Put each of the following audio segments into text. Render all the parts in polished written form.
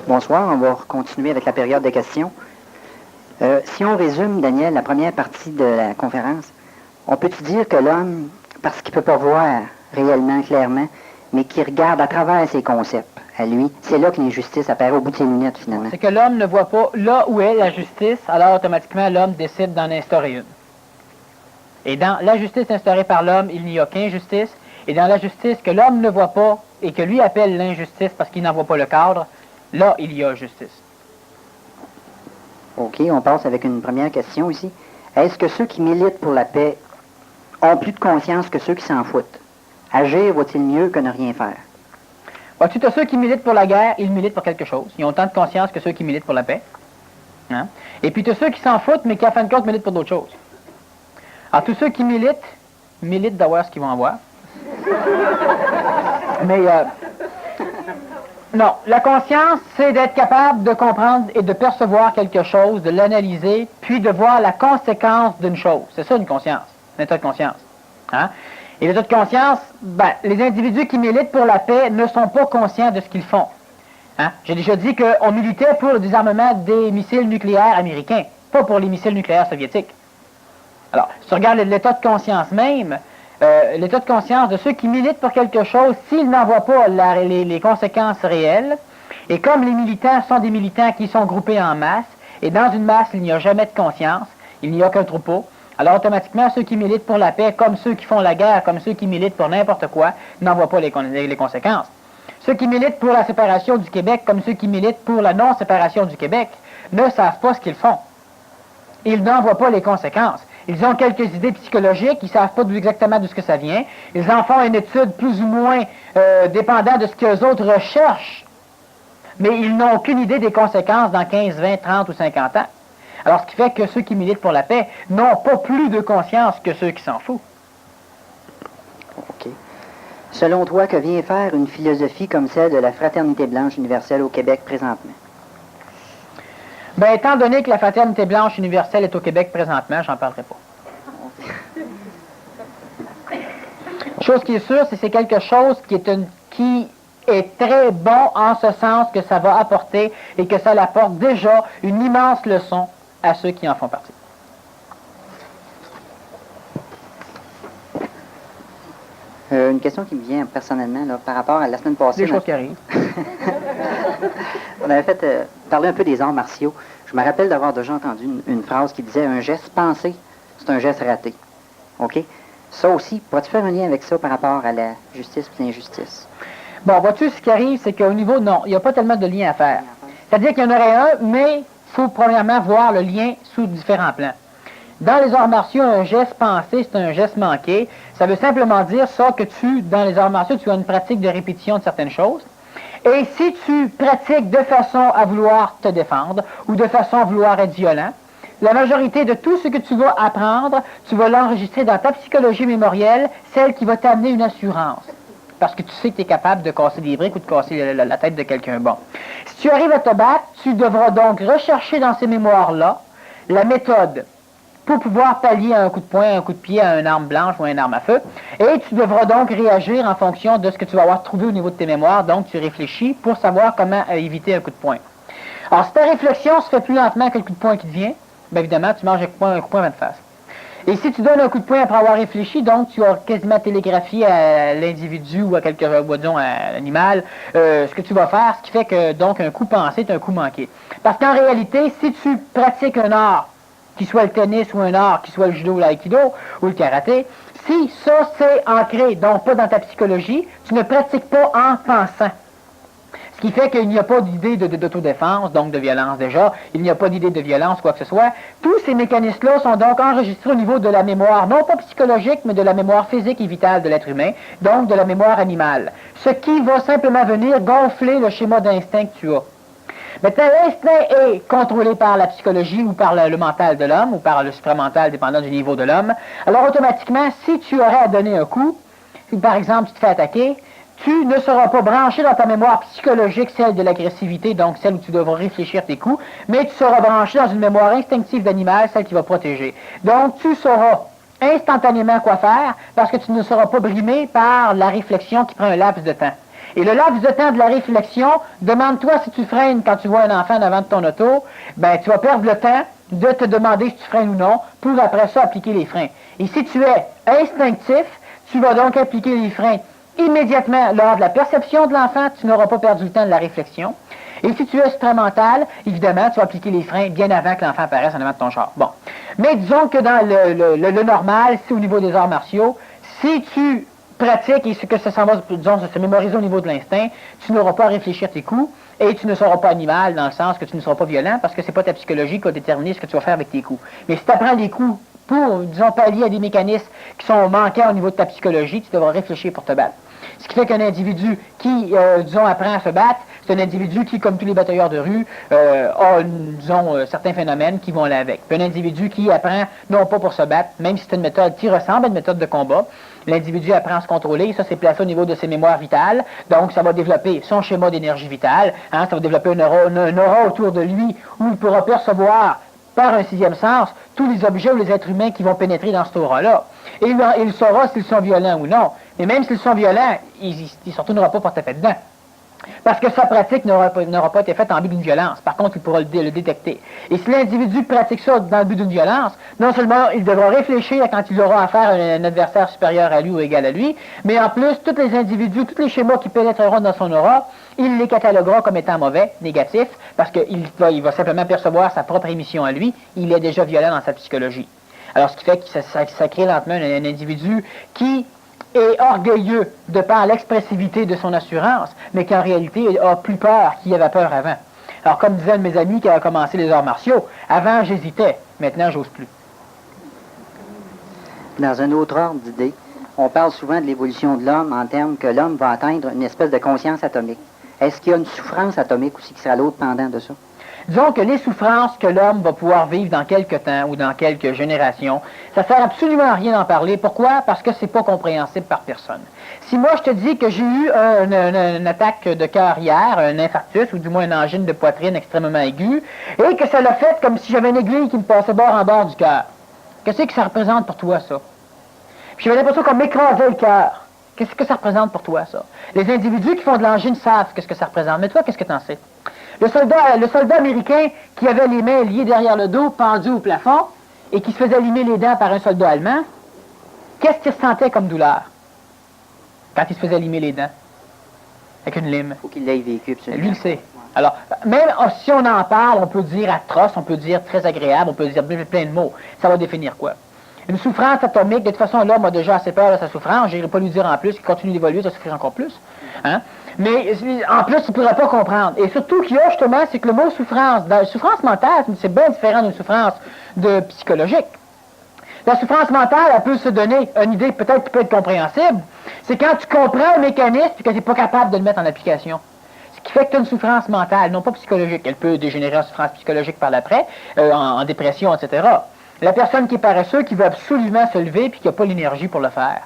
Bonsoir, on va continuer avec la période de questions. Si on résume, Daniel, la première partie de la conférence, on peut-tu dire que l'homme, parce qu'il ne peut pas voir réellement, clairement, mais qui regarde à travers ses concepts, à lui, c'est là que l'injustice apparaît au bout de ses lunettes, finalement. C'est que l'homme ne voit pas là où est la justice, alors automatiquement l'homme décide d'en instaurer une. Et dans la justice instaurée par l'homme, il n'y a qu'injustice, et dans la justice que l'homme ne voit pas, et que lui appelle l'injustice parce qu'il n'en voit pas le cadre, là, il y a justice. OK, on passe avec une première question ici. Est-ce que ceux qui militent pour la paix ont plus de conscience que ceux qui s'en foutent? Agir vaut-il mieux que ne rien faire? Vois-tu, ceux qui militent pour la guerre, ils militent pour quelque chose. Ils ont autant de conscience que ceux qui militent pour la paix. Hein? Et puis tu as ceux qui s'en foutent, mais qui, à fin de compte, militent pour d'autres choses. Alors, tous ceux qui militent d'avoir ce qu'ils vont avoir. Mais, non, la conscience, c'est d'être capable de comprendre et de percevoir quelque chose, de l'analyser, puis de voir la conséquence d'une chose. C'est ça, une conscience, un état de conscience. Hein? Et l'état de conscience, les individus qui militent pour la paix ne sont pas conscients de ce qu'ils font. Hein? J'ai déjà dit qu'on militait pour le désarmement des missiles nucléaires américains, pas pour les missiles nucléaires soviétiques. Alors, si tu regardes l'état de conscience même, l'état de conscience de ceux qui militent pour quelque chose, s'ils n'en voient pas les conséquences réelles, et comme les militants sont des militants qui sont groupés en masse, et dans une masse, il n'y a jamais de conscience, il n'y a qu'un troupeau, alors automatiquement, ceux qui militent pour la paix, comme ceux qui font la guerre, comme ceux qui militent pour n'importe quoi, n'en voient pas les conséquences. Ceux qui militent pour la séparation du Québec, comme ceux qui militent pour la non-séparation du Québec, ne savent pas ce qu'ils font. Ils n'en voient pas les conséquences. Ils ont quelques idées psychologiques, ils ne savent pas exactement d'où ce que ça vient. Ils en font une étude plus ou moins dépendant de ce qu'eux autres recherchent. Mais ils n'ont aucune idée des conséquences dans 15, 20, 30 ou 50 ans. Alors, ce qui fait que ceux qui militent pour la paix n'ont pas plus de conscience que ceux qui s'en foutent. OK. Selon toi, que vient faire une philosophie comme celle de la Fraternité blanche universelle au Québec présentement? Étant donné que la Fraternité blanche universelle est au Québec présentement, j'en parlerai pas. Chose qui est sûre, c'est quelque chose qui est très bon en ce sens que ça va apporter et que ça apporte déjà une immense leçon à ceux qui en font partie. Une question qui me vient personnellement là, par rapport à la semaine passée. Des choses qui arrivent. On avait parlé un peu des arts martiaux. Je me rappelle d'avoir déjà entendu une phrase qui disait « un geste pensé, c'est un geste raté ». OK? Ça aussi, pourrais-tu faire un lien avec ça par rapport à la justice et l'injustice? Bon, vois-tu, ce qui arrive, c'est qu'au niveau, non, il n'y a pas tellement de lien à faire. C'est-à-dire qu'il y en aurait un, mais il faut premièrement voir le lien sous différents plans. Dans les arts martiaux, un geste pensé, c'est un geste manqué. Ça veut simplement dire ça que dans les arts martiaux, tu as une pratique de répétition de certaines choses. Et si tu pratiques de façon à vouloir te défendre ou de façon à vouloir être violent, la majorité de tout ce que tu vas apprendre, tu vas l'enregistrer dans ta psychologie mémorielle, celle qui va t'amener une assurance. Parce que tu sais que tu es capable de casser des briques ou de casser la tête de quelqu'un. Bon. Si tu arrives à te battre, tu devras donc rechercher dans ces mémoires-là la méthode pour pouvoir pallier à un coup de poing, un coup de pied, à une arme blanche ou à une arme à feu. Et tu devras donc réagir en fonction de ce que tu vas avoir trouvé au niveau de tes mémoires. Donc, tu réfléchis pour savoir comment éviter un coup de poing. Alors, si ta réflexion se fait plus lentement que le coup de poing qui te vient, bien évidemment, tu manges un coup de poing en face. Et si tu donnes un coup de poing après avoir réfléchi, donc tu as quasiment télégraphié à l'individu ou à disons, à l'animal, ce que tu vas faire, ce qui fait que donc un coup pensé est un coup manqué. Parce qu'en réalité, si tu pratiques un art, qu'il soit le tennis ou un art, qu'il soit le judo ou l'aïkido ou le karaté, si ça c'est ancré, donc pas dans ta psychologie, tu ne pratiques pas en pensant. Ce qui fait qu'il n'y a pas d'idée d'autodéfense, donc de violence déjà, il n'y a pas d'idée de violence, quoi que ce soit. Tous ces mécanismes-là sont donc enregistrés au niveau de la mémoire, non pas psychologique, mais de la mémoire physique et vitale de l'être humain, donc de la mémoire animale. Ce qui va simplement venir gonfler le schéma d'instinct que tu as. Maintenant, l'instinct est contrôlé par la psychologie ou par le mental de l'homme, ou par le supramental, dépendant du niveau de l'homme. Alors, automatiquement, si tu aurais à donner un coup, si par exemple tu te fais attaquer, tu ne seras pas branché dans ta mémoire psychologique, celle de l'agressivité, donc celle où tu devras réfléchir tes coups, mais tu seras branché dans une mémoire instinctive d'animal, celle qui va protéger. Donc, tu sauras instantanément quoi faire, parce que tu ne seras pas brimé par la réflexion qui prend un laps de temps. Et le laps de temps de la réflexion, demande-toi si tu freines quand tu vois un enfant devant de ton auto, ben tu vas perdre le temps de te demander si tu freines ou non, pour après ça appliquer les freins. Et si tu es instinctif, tu vas donc appliquer les freins immédiatement lors de la perception de l'enfant, tu n'auras pas perdu le temps de la réflexion. Et si tu es supramental, évidemment, tu vas appliquer les freins bien avant que l'enfant apparaisse en avant de ton char. Bon. Mais disons que dans le normal, c'est au niveau des arts martiaux, si tu pratiques et que ça s'en va, disons, se mémoriser au niveau de l'instinct, tu n'auras pas à réfléchir tes coups et tu ne seras pas animal dans le sens que tu ne seras pas violent parce que c'est pas ta psychologie qui va déterminer ce que tu vas faire avec tes coups. Mais si tu apprends les coups pour, disons, pallier à des mécanismes qui sont manquants au niveau de ta psychologie, tu devras réfléchir pour te battre. Ce qui fait qu'un individu qui, disons, apprend à se battre, c'est un individu qui, comme tous les batailleurs de rue, a, disons, certains phénomènes qui vont aller avec. Puis un individu qui apprend, non pas pour se battre, même si c'est une méthode qui ressemble à une méthode de combat, l'individu apprend à se contrôler, ça c'est placé au niveau de ses mémoires vitales, donc ça va développer son schéma d'énergie vitale, hein, ça va développer un aura autour de lui où il pourra percevoir par un sixième sens tous les objets ou les êtres humains qui vont pénétrer dans cet aura-là. Et il saura s'ils sont violents ou non. Mais même s'ils sont violents, il ne se retournera pas porte-à-fête dedans. Parce que sa pratique n'aura pas été faite en but d'une violence. Par contre, il pourra le détecter. Et si l'individu pratique ça dans le but d'une violence, non seulement il devra réfléchir quand il aura affaire à un adversaire supérieur à lui ou égal à lui, mais en plus, tous les individus, tous les schémas qui pénétreront dans son aura, il les cataloguera comme étant mauvais, négatifs, parce qu'il va simplement percevoir sa propre émission à lui. Il est déjà violent dans sa psychologie. Alors, ce qui fait que ça crée lentement un individu qui est orgueilleux de par l'expressivité de son assurance, mais qui en réalité a plus peur qu'il avait peur avant. Alors, comme disait un de mes amis qui a commencé les arts martiaux, avant j'hésitais, maintenant j'ose plus. Dans un autre ordre d'idée, on parle souvent de l'évolution de l'homme en termes que l'homme va atteindre une espèce de conscience atomique. Est-ce qu'il y a une souffrance atomique aussi qui sera l'autre pendant de ça? Disons que les souffrances que l'homme va pouvoir vivre dans quelques temps ou dans quelques générations, ça sert absolument à rien d'en parler. Pourquoi? Parce que c'est pas compréhensible par personne. Si moi je te dis que j'ai eu une attaque de cœur hier, un infarctus ou du moins une angine de poitrine extrêmement aiguë, et que ça l'a fait comme si j'avais une aiguille qui me passait bord en bord du cœur, qu'est-ce que ça représente pour toi, ça? Puis j'avais l'impression qu'on m'écrasait le cœur. Qu'est-ce que ça représente pour toi, ça? Les individus qui font de l'angine savent qu'est-ce que ça représente. Mais toi, qu'est-ce que t'en sais? Le soldat américain qui avait les mains liées derrière le dos, pendu au plafond, et qui se faisait limer les dents par un soldat allemand, qu'est-ce qu'il ressentait comme douleur quand il se faisait limer les dents avec une lime? Il faut qu'il l'ait vécu, absolument. Lui le sait. Alors, même si on en parle, on peut dire atroce, on peut dire très agréable, on peut dire plein de mots. Ça va définir quoi? Une souffrance atomique, de toute façon, l'homme a déjà assez peur de sa souffrance, je n'irai pas lui dire en plus, qu'il continue d'évoluer, ça souffrir encore plus. Hein? Mais en plus, il ne pourrait pas comprendre. Et surtout qu'il y a justement, c'est que le mot souffrance, dans la souffrance mentale, c'est bien différent d'une souffrance psychologique. La souffrance mentale, elle peut se donner une idée peut-être qui peut être compréhensible. C'est quand tu comprends un mécanisme et que tu n'es pas capable de le mettre en application. Ce qui fait que tu as une souffrance mentale, non pas psychologique. Elle peut dégénérer en souffrance psychologique par l'après, en dépression, etc. La personne qui est paresseuse, qui veut absolument se lever et qui n'a pas l'énergie pour le faire.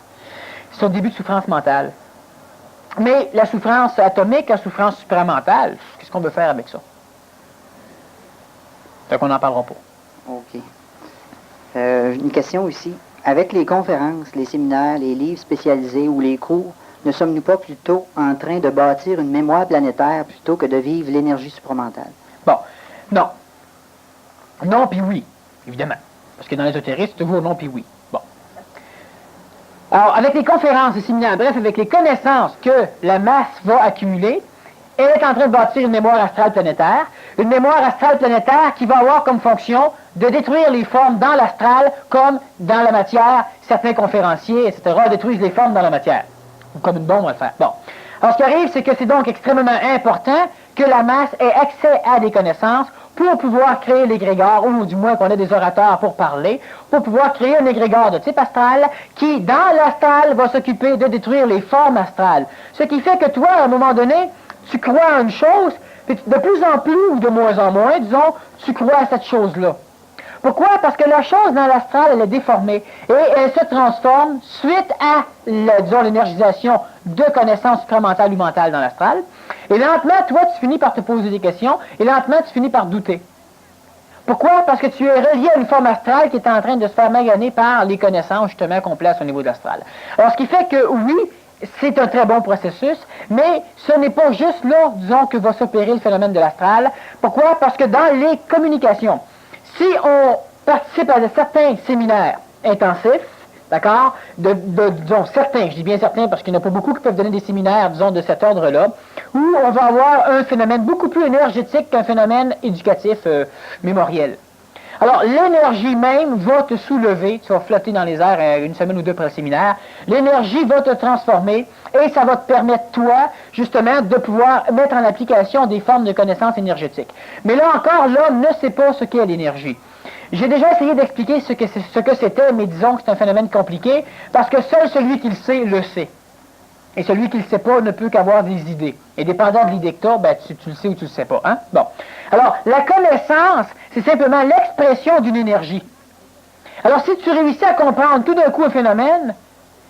C'est son début de souffrance mentale. Mais la souffrance atomique, la souffrance supramentale, qu'est-ce qu'on veut faire avec ça? Fait qu'on n'en parlera pas. OK. Une question ici. Avec les conférences, les séminaires, les livres spécialisés ou les cours, ne sommes-nous pas plutôt en train de bâtir une mémoire planétaire plutôt que de vivre l'énergie supramentale? Bon, non. Non puis oui, évidemment. Parce que dans l'ésotérisme, c'est toujours non puis oui. Bon. Alors, avec les conférences, les séminaires, bref, avec les connaissances que la masse va accumuler, elle est en train de bâtir une mémoire astrale planétaire. Une mémoire astrale planétaire qui va avoir comme fonction de détruire les formes dans l'astral comme dans la matière. Certains conférenciers, etc., détruisent les formes dans la matière. Ou comme une bombe, on va le faire. Bon. Alors, ce qui arrive, c'est que c'est donc extrêmement important que la masse ait accès à des connaissances pour pouvoir créer l'égrégore, ou du moins qu'on ait des orateurs pour parler, pour pouvoir créer un égrégore de type astral qui, dans l'astral, va s'occuper de détruire les formes astrales. Ce qui fait que toi, à un moment donné, tu crois à une chose, puis de plus en plus, ou de moins en moins, disons, tu crois à cette chose-là. Pourquoi? Parce que la chose dans l'astral, elle est déformée et elle se transforme suite à, disons, l'énergisation de connaissances supramentales ou mentales dans l'astral. Et lentement, toi, tu finis par te poser des questions et lentement, tu finis par douter. Pourquoi? Parce que tu es relié à une forme astrale qui est en train de se faire maganer par les connaissances, justement, qu'on place au niveau de l'astral. Alors, ce qui fait que, oui, c'est un très bon processus, mais ce n'est pas juste là, disons, que va s'opérer le phénomène de l'astral. Pourquoi? Parce que dans les communications, si on participe à certains séminaires intensifs, d'accord, disons, certains, je dis bien certains parce qu'il n'y en a pas beaucoup qui peuvent donner des séminaires, disons, de cet ordre-là, où on va avoir un phénomène beaucoup plus énergétique qu'un phénomène éducatif mémoriel. Alors, l'énergie même va te soulever, tu vas flotter dans les airs une semaine ou deux après le séminaire, l'énergie va te transformer et ça va te permettre, toi, justement, de pouvoir mettre en application des formes de connaissances énergétiques. Mais là encore, l'homme ne sait pas ce qu'est l'énergie. J'ai déjà essayé d'expliquer ce que c'était, mais disons que c'est un phénomène compliqué, parce que seul celui qui le sait. Et celui qui ne le sait pas ne peut qu'avoir des idées. Et dépendant de l'idée que tu as, ben, tu le sais ou tu ne le sais pas. Hein? Bon. Alors, la connaissance, c'est simplement l'expression d'une énergie. Alors, si tu réussis à comprendre tout d'un coup un phénomène,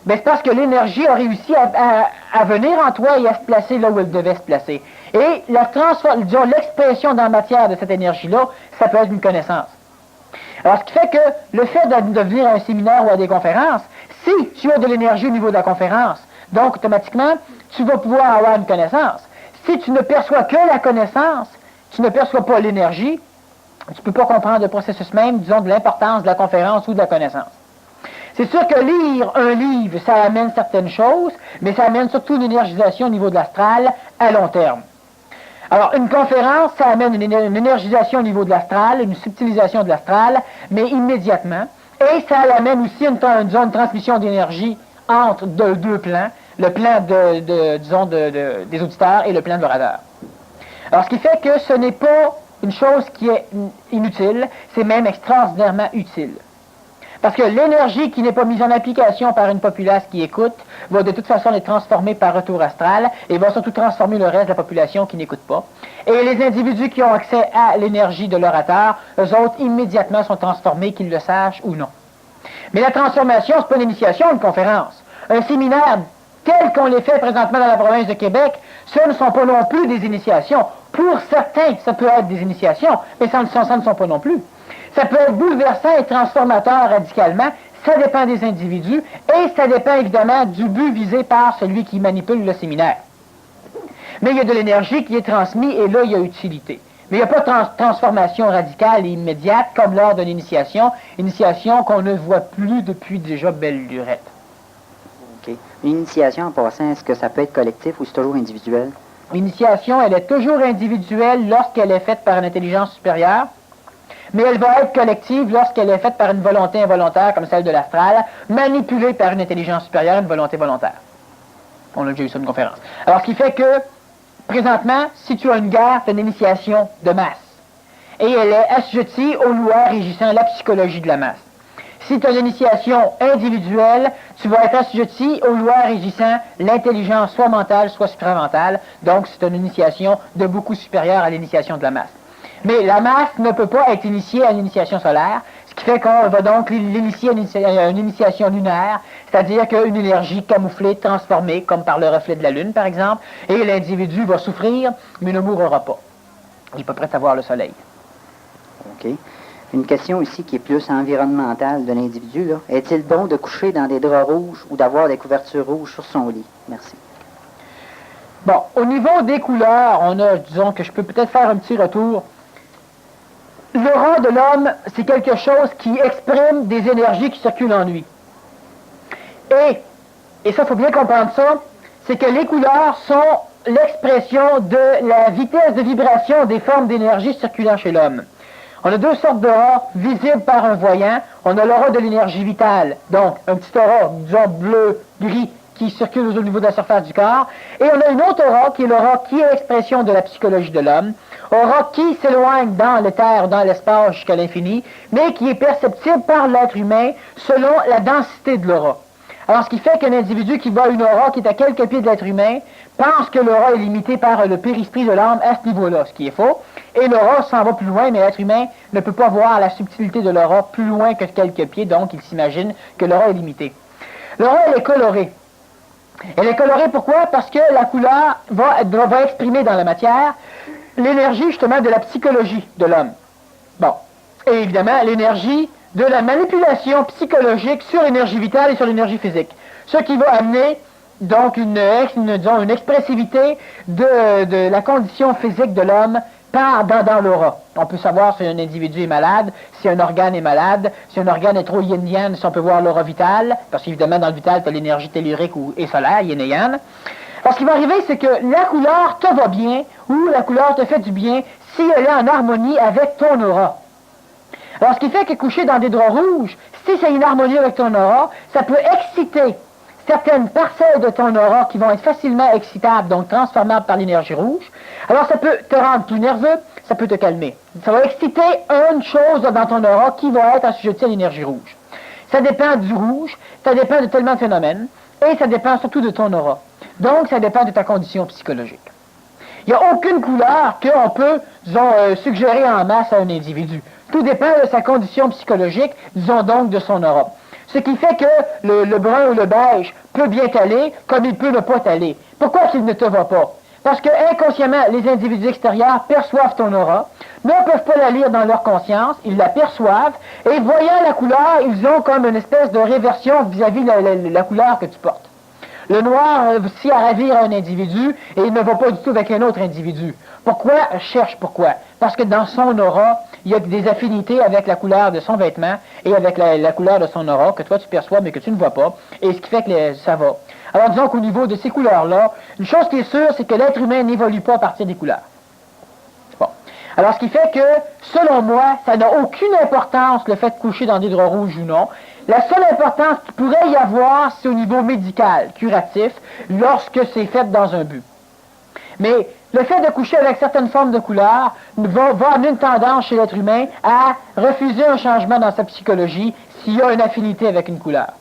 ben, c'est parce que l'énergie a réussi à venir en toi et à se placer là où elle devait se placer. Et l'expression dans la matière de cette énergie-là, ça peut être une connaissance. Alors, ce qui fait que le fait de venir à un séminaire ou à des conférences, si tu as de l'énergie au niveau de la conférence, donc automatiquement, tu vas pouvoir avoir une connaissance. Si tu ne perçois que la connaissance, tu ne perçois pas l'énergie, tu ne peux pas comprendre le processus même, disons, de l'importance de la conférence ou de la connaissance. C'est sûr que lire un livre, ça amène certaines choses, mais ça amène surtout une énergisation au niveau de l'astral à long terme. Alors, une conférence, ça amène une énergisation au niveau de l'astral, une subtilisation de l'astral, mais immédiatement. Et ça amène aussi une transmission d'énergie entre deux plans, le plan des auditeurs et le plan de l'orateur. Alors, ce qui fait que ce n'est pas une chose qui est inutile, c'est même extraordinairement utile. Parce que l'énergie qui n'est pas mise en application par une populace qui écoute va de toute façon être transformée par retour astral et va surtout transformer le reste de la population qui n'écoute pas. Et les individus qui ont accès à l'énergie de l'orateur, eux autres, immédiatement sont transformés, qu'ils le sachent ou non. Mais la transformation, c'est pas une initiation, une conférence. Un séminaire tel qu'on les fait présentement dans la province de Québec, ce ne sont pas non plus des initiations. Pour certains, ça peut être des initiations, mais ça ne sont pas non plus. Ça peut être bouleversant et transformateur radicalement, ça dépend des individus, et ça dépend évidemment du but visé par celui qui manipule le séminaire. Mais il y a de l'énergie qui est transmise, et là, il y a utilité. Mais il n'y a pas de transformation radicale et immédiate, comme lors d'une initiation qu'on ne voit plus depuis déjà belle lurette. OK. Une initiation, en passant, est-ce que ça peut être collectif ou c'est toujours individuel? L'initiation, elle est toujours individuelle lorsqu'elle est faite par une intelligence supérieure, mais elle va être collective lorsqu'elle est faite par une volonté involontaire, comme celle de l'astral, manipulée par une intelligence supérieure, une volonté volontaire. On a déjà eu ça dans une conférence. Alors, ce qui fait que, présentement, si tu as une guerre, c'est une initiation de masse. Et elle est assujettie aux lois régissant la psychologie de la masse. Si tu as l'initiation individuelle, tu vas être assujetti aux lois régissant l'intelligence soit mentale, soit supramentale. Donc, c'est une initiation de beaucoup supérieure à l'initiation de la masse. Mais la masse ne peut pas être initiée à l'initiation solaire, ce qui fait qu'on va donc l'initier à une initiation lunaire, c'est-à-dire qu'une énergie camouflée, transformée, comme par le reflet de la Lune, par exemple, et l'individu va souffrir, mais ne mourra pas. Il n'est pas prêt à voir le soleil. OK. Une question ici qui est plus environnementale de l'individu, là. Est-il bon de coucher dans des draps rouges ou d'avoir des couvertures rouges sur son lit? Merci. Bon, au niveau des couleurs, on a, disons que je peux peut-être faire un petit retour. L'aura de l'homme, c'est quelque chose qui exprime des énergies qui circulent en lui. Et ça, il faut bien comprendre ça, c'est que les couleurs sont l'expression de la vitesse de vibration des formes d'énergie circulant chez l'homme. On a deux sortes d'aura visibles par un voyant. On a l'aura de l'énergie vitale, donc un petit aura, disons bleu, gris, qui circule au niveau de la surface du corps. Et on a une autre aura qui est l'aura qui est l'expression de la psychologie de l'homme. Aura qui s'éloigne dans l'éther, dans l'espace jusqu'à l'infini, mais qui est perceptible par l'être humain selon la densité de l'aura. Alors, ce qui fait qu'un individu qui voit une aura qui est à quelques pieds de l'être humain pense que l'aura est limitée par le périsprit de l'âme à ce niveau-là, ce qui est faux. Et l'aura s'en va plus loin, mais l'être humain ne peut pas voir la subtilité de l'aura plus loin que quelques pieds, donc il s'imagine que l'aura est limitée. L'aura, elle est colorée. Elle est colorée pourquoi? Parce que la couleur va exprimer dans la matière l'énergie justement de la psychologie de l'homme. Bon. Et évidemment, l'énergie de la manipulation psychologique sur l'énergie vitale et sur l'énergie physique. Ce qui va amener donc disons, une expressivité de la condition physique de l'homme dans l'aura. On peut savoir si un individu est malade, si un organe est malade, si un organe est trop yin-yang, si on peut voir l'aura vitale, parce qu'évidemment, dans le vital, tu as l'énergie tellurique et solaire, yin et yang. Alors, ce qui va arriver, c'est que la couleur te va bien, ou la couleur te fait du bien, si elle est en harmonie avec ton aura. Alors, ce qui fait que coucher dans des draps rouges, si c'est une harmonie avec ton aura, ça peut exciter certaines parcelles de ton aura qui vont être facilement excitables, donc transformables par l'énergie rouge. Alors, ça peut te rendre plus nerveux, ça peut te calmer. Ça va exciter une chose dans ton aura qui va être assujettie à l'énergie rouge. Ça dépend du rouge, ça dépend de tellement de phénomènes, et ça dépend surtout de ton aura. Donc, ça dépend de ta condition psychologique. Il n'y a aucune couleur qu'on peut, disons, suggérer en masse à un individu. Tout dépend de sa condition psychologique, disons donc de son aura. Ce qui fait que le brun ou le beige peut bien t'aller, comme il peut ne pas t'aller. Pourquoi qu'il ne te va pas? Parce que inconsciemment, les individus extérieurs perçoivent ton aura, ne peuvent pas la lire dans leur conscience, ils la perçoivent, et voyant la couleur, ils ont comme une espèce de réversion vis-à-vis de la couleur que tu portes. Le noir réussit à ravir un individu et il ne va pas du tout avec un autre individu. Pourquoi? Cherche pourquoi. Parce que dans son aura, il y a des affinités avec la couleur de son vêtement et avec la couleur de son aura que toi tu perçois mais que tu ne vois pas. Et ce qui fait que ça va. Alors disons qu'au niveau de ces couleurs-là, une chose qui est sûre, c'est que l'être humain n'évolue pas à partir des couleurs. Bon. Alors ce qui fait que, selon moi, ça n'a aucune importance le fait de coucher dans des draps rouges ou non. La seule importance qu'il pourrait y avoir, c'est au niveau médical, curatif, lorsque c'est fait dans un but. Mais le fait de coucher avec certaines formes de couleurs va amener une tendance chez l'être humain à refuser un changement dans sa psychologie s'il y a une affinité avec une couleur.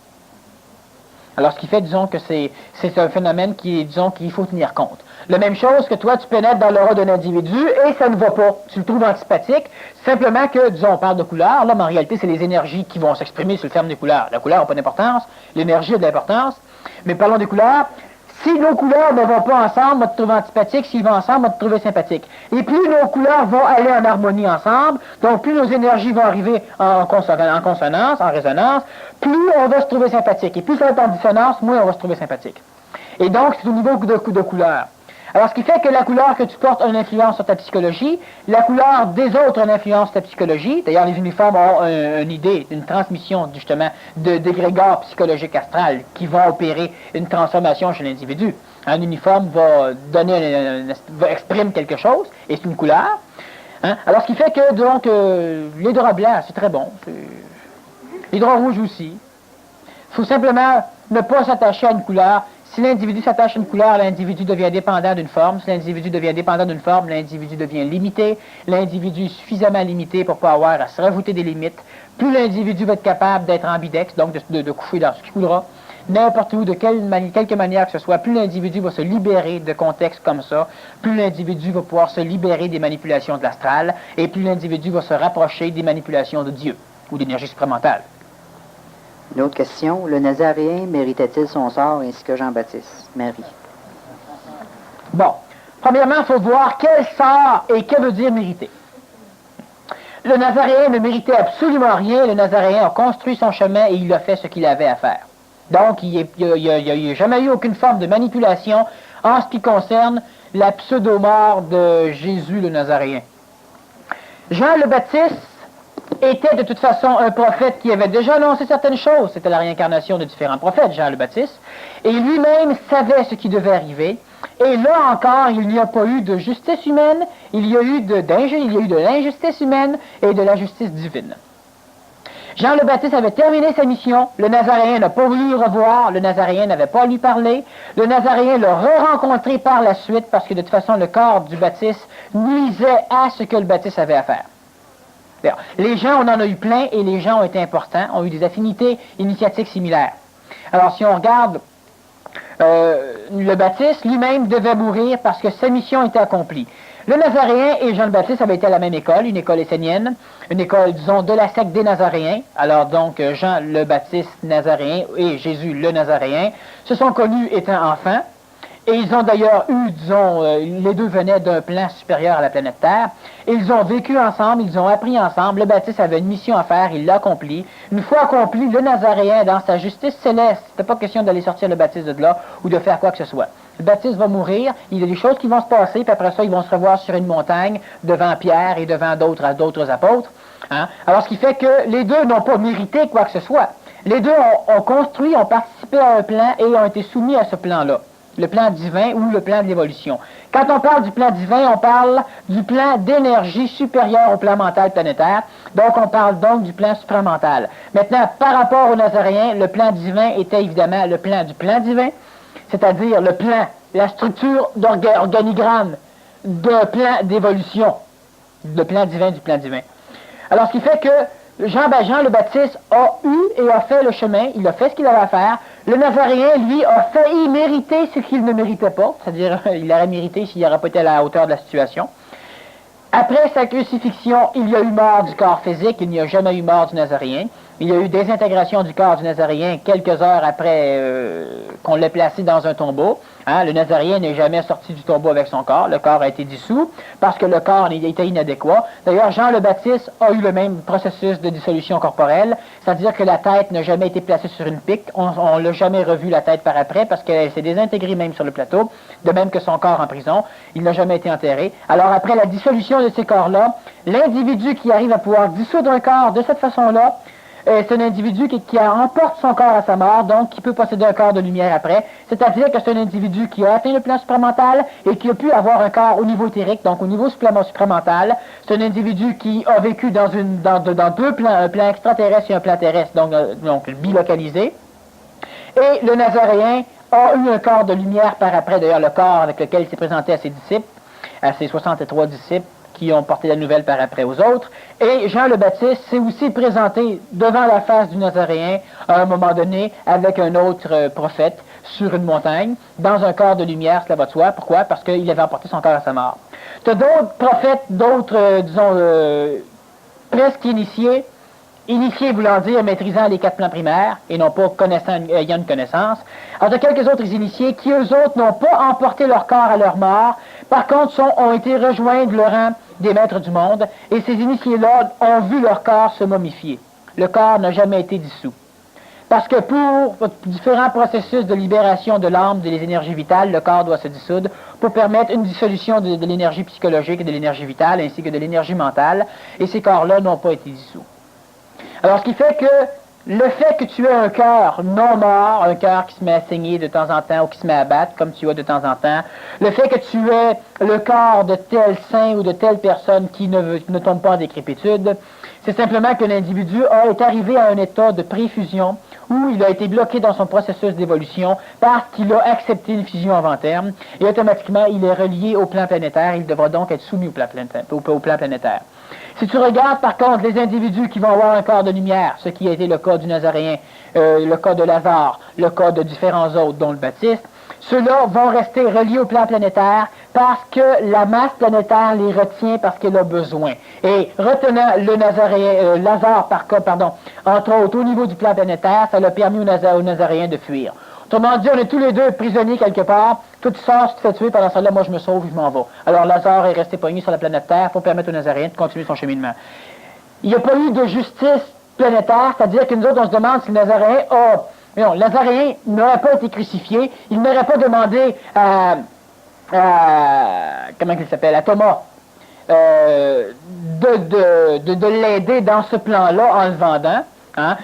Alors, ce qui fait, disons, que c'est un phénomène qu'il faut tenir compte. La même chose que toi, tu pénètres dans l'aura d'un individu et ça ne va pas. Tu le trouves antipathique, simplement que, disons, on parle de couleurs, là, mais en réalité, c'est les énergies qui vont s'exprimer sur le terme des couleurs. La couleur n'a pas d'importance, l'énergie a de l'importance, mais parlons des couleurs. Si nos couleurs ne vont pas ensemble, on va te trouver antipathique. S'ils vont ensemble, on va te trouver sympathique. Et plus nos couleurs vont aller en harmonie ensemble, donc plus nos énergies vont arriver en consonance, en résonance, plus on va se trouver sympathique. Et plus ça va être en dissonance, moins on va se trouver sympathique. Et donc, c'est au niveau de couleurs. Alors, ce qui fait que la couleur que tu portes a une influence sur ta psychologie, la couleur des autres a une influence sur ta psychologie. D'ailleurs, les uniformes ont une idée, une transmission, justement, d'égrégores psychologiques astrales qui vont opérer une transformation chez l'individu. Un uniforme va exprime quelque chose, et c'est une couleur. Hein? Alors, ce qui fait que, donc, les draps blancs, c'est très bon. Les draps rouges aussi. Il faut simplement ne pas s'attacher à une couleur. Si l'individu s'attache à une couleur, l'individu devient dépendant d'une forme. Si l'individu devient dépendant d'une forme, l'individu devient limité. L'individu est suffisamment limité pour ne pas avoir à se rajouter des limites. Plus l'individu va être capable d'être ambidex, donc de coucher dans ce qui coulera, n'importe où, de quelque manière que ce soit, plus l'individu va se libérer de contextes comme ça, plus l'individu va pouvoir se libérer des manipulations de l'astral, et plus l'individu va se rapprocher des manipulations de Dieu, ou d'énergie supramentale. Une autre question. Le Nazaréen méritait-il son sort ainsi que Jean-Baptiste? Marie. Bon. Premièrement, il faut voir quel sort et que veut dire mériter. Le Nazaréen ne méritait absolument rien. Le Nazaréen a construit son chemin et il a fait ce qu'il avait à faire. Donc, il n'y a jamais eu aucune forme de manipulation en ce qui concerne la pseudo-mort de Jésus le Nazaréen. Jean le Baptiste était de toute façon un prophète qui avait déjà annoncé certaines choses. C'était la réincarnation de différents prophètes, Jean le Baptiste. Et lui-même savait ce qui devait arriver. Et là encore, il n'y a pas eu de justice humaine, il y a eu de l'injustice humaine et de la justice divine. Jean le Baptiste avait terminé sa mission, le Nazaréen n'a pas voulu le revoir, le Nazaréen n'avait pas à lui parler, le Nazaréen l'a re-rencontré par la suite parce que de toute façon le corps du Baptiste nuisait à ce que le Baptiste avait à faire. Les gens, on en a eu plein et les gens ont été importants, ont eu des affinités initiatiques similaires. Alors si on regarde, le Baptiste lui-même devait mourir parce que sa mission était accomplie. Le Nazaréen et Jean le Baptiste avaient été à la même école, une école essénienne, une école, disons, de la secte des Nazaréens. Alors donc, Jean le Baptiste Nazaréen et Jésus le Nazaréen se sont connus étant enfants. Et ils ont d'ailleurs eu, disons, les deux venaient d'un plan supérieur à la planète Terre. Et ils ont vécu ensemble, ils ont appris ensemble. Le Baptiste avait une mission à faire, il l'a accomplie. Une fois accompli, le Nazaréen, dans sa justice céleste, c'était pas question d'aller sortir le Baptiste de là ou de faire quoi que ce soit. Le Baptiste va mourir, il y a des choses qui vont se passer, puis après ça, ils vont se revoir sur une montagne, devant Pierre et devant d'autres apôtres. Hein? Alors, ce qui fait que les deux n'ont pas mérité quoi que ce soit. Les deux ont construit, ont participé à un plan et ont été soumis à ce plan-là. Le plan divin ou le plan de l'évolution. Quand on parle du plan divin, on parle du plan d'énergie supérieur au plan mental planétaire. Donc, on parle donc du plan supramental. Maintenant, par rapport au Nazaréen, le plan divin était évidemment le plan du plan divin, c'est-à-dire le plan, la structure d'organigramme d'un plan d'évolution, le plan divin du plan divin. Alors, ce qui fait que Jean le Baptiste a eu et a fait le chemin, il a fait ce qu'il avait à faire. Le Nazaréen, lui, a failli mériter ce qu'il ne méritait pas, c'est-à-dire il aurait mérité s'il n'aurait pas été à la hauteur de la situation. Après sa crucifixion, il y a eu mort du corps physique, il n'y a jamais eu mort du Nazaréen. Il y a eu désintégration du corps du Nazaréen quelques heures après qu'on l'ait placé dans un tombeau. Hein, le Nazaréen n'est jamais sorti du tombeau avec son corps. Le corps a été dissous parce que le corps était inadéquat. D'ailleurs, Jean le Baptiste a eu le même processus de dissolution corporelle, c'est-à-dire que la tête n'a jamais été placée sur une pique. On ne l'a jamais revu la tête par après parce qu'elle s'est désintégrée même sur le plateau, de même que son corps en prison. Il n'a jamais été enterré. Alors, après la dissolution de ces corps-là, l'individu qui arrive à pouvoir dissoudre un corps de cette façon-là, c'est un individu qui emporte son corps à sa mort, donc qui peut posséder un corps de lumière après. C'est-à-dire que c'est un individu qui a atteint le plan supramental et qui a pu avoir un corps au niveau éthérique, donc au niveau supramental. C'est un individu qui a vécu dans deux plans, un plan extraterrestre et un plan terrestre, donc bilocalisé. Et le Nazaréen a eu un corps de lumière par après, d'ailleurs le corps avec lequel il s'est présenté à ses disciples, à ses 63 disciples, qui ont porté la nouvelle par après aux autres. Et Jean le Baptiste s'est aussi présenté devant la face du Nazaréen à un moment donné avec un autre prophète sur une montagne, dans un corps de lumière, cela va de soi. Pourquoi? Parce qu'il avait emporté son corps à sa mort. Tu as d'autres prophètes, d'autres, presque initiés, initiés voulant dire maîtrisant les 4 plans primaires et non pas ayant une connaissance. Alors, tu as quelques autres initiés qui, eux autres, n'ont pas emporté leur corps à leur mort. Par contre, ont été rejoindre le rang des maîtres du monde, et ces initiés-là ont vu leur corps se momifier. Le corps n'a jamais été dissous. Parce que pour différents processus de libération de l'âme, des énergies vitales, le corps doit se dissoudre pour permettre une dissolution de l'énergie psychologique et de l'énergie vitale, ainsi que de l'énergie mentale, et ces corps-là n'ont pas été dissous. Alors, ce qui fait que le fait que tu aies un cœur non mort, un cœur qui se met à saigner de temps en temps ou qui se met à battre, comme tu as de temps en temps, le fait que tu aies le corps de tel saint ou de telle personne qui ne tombe pas en décrépitude, c'est simplement que l'individu est arrivé à un état de préfusion où il a été bloqué dans son processus d'évolution parce qu'il a accepté une fusion avant terme et automatiquement il est relié au plan planétaire, il devra donc être soumis au plan planétaire. Si tu regardes par contre les individus qui vont avoir un corps de lumière, ce qui a été le cas du Nazaréen, le cas de Lazare, le cas de différents autres, dont le Baptiste, ceux-là vont rester reliés au plan planétaire parce que la masse planétaire les retient parce qu'elle a besoin. Et retenant le Lazare, entre autres, au niveau du plan planétaire, ça l'a permis au Nazaréen de fuir. Autrement dit, on est tous les deux prisonniers quelque part. Toi, tu sors, tu te fais tuer, pendant ce temps-là, moi, je me sauve, je m'en vais. Alors, Lazare est resté pogné sur la planète Terre pour permettre au Nazaréen de continuer son cheminement. Il n'y a pas eu de justice planétaire, c'est-à-dire que nous autres, on se demande si le Nazaréen a... Non, Nazaréen n'aurait pas été crucifié, il n'aurait pas demandé à comment il s'appelle, à Thomas, de l'aider dans ce plan-là en le vendant. Hein?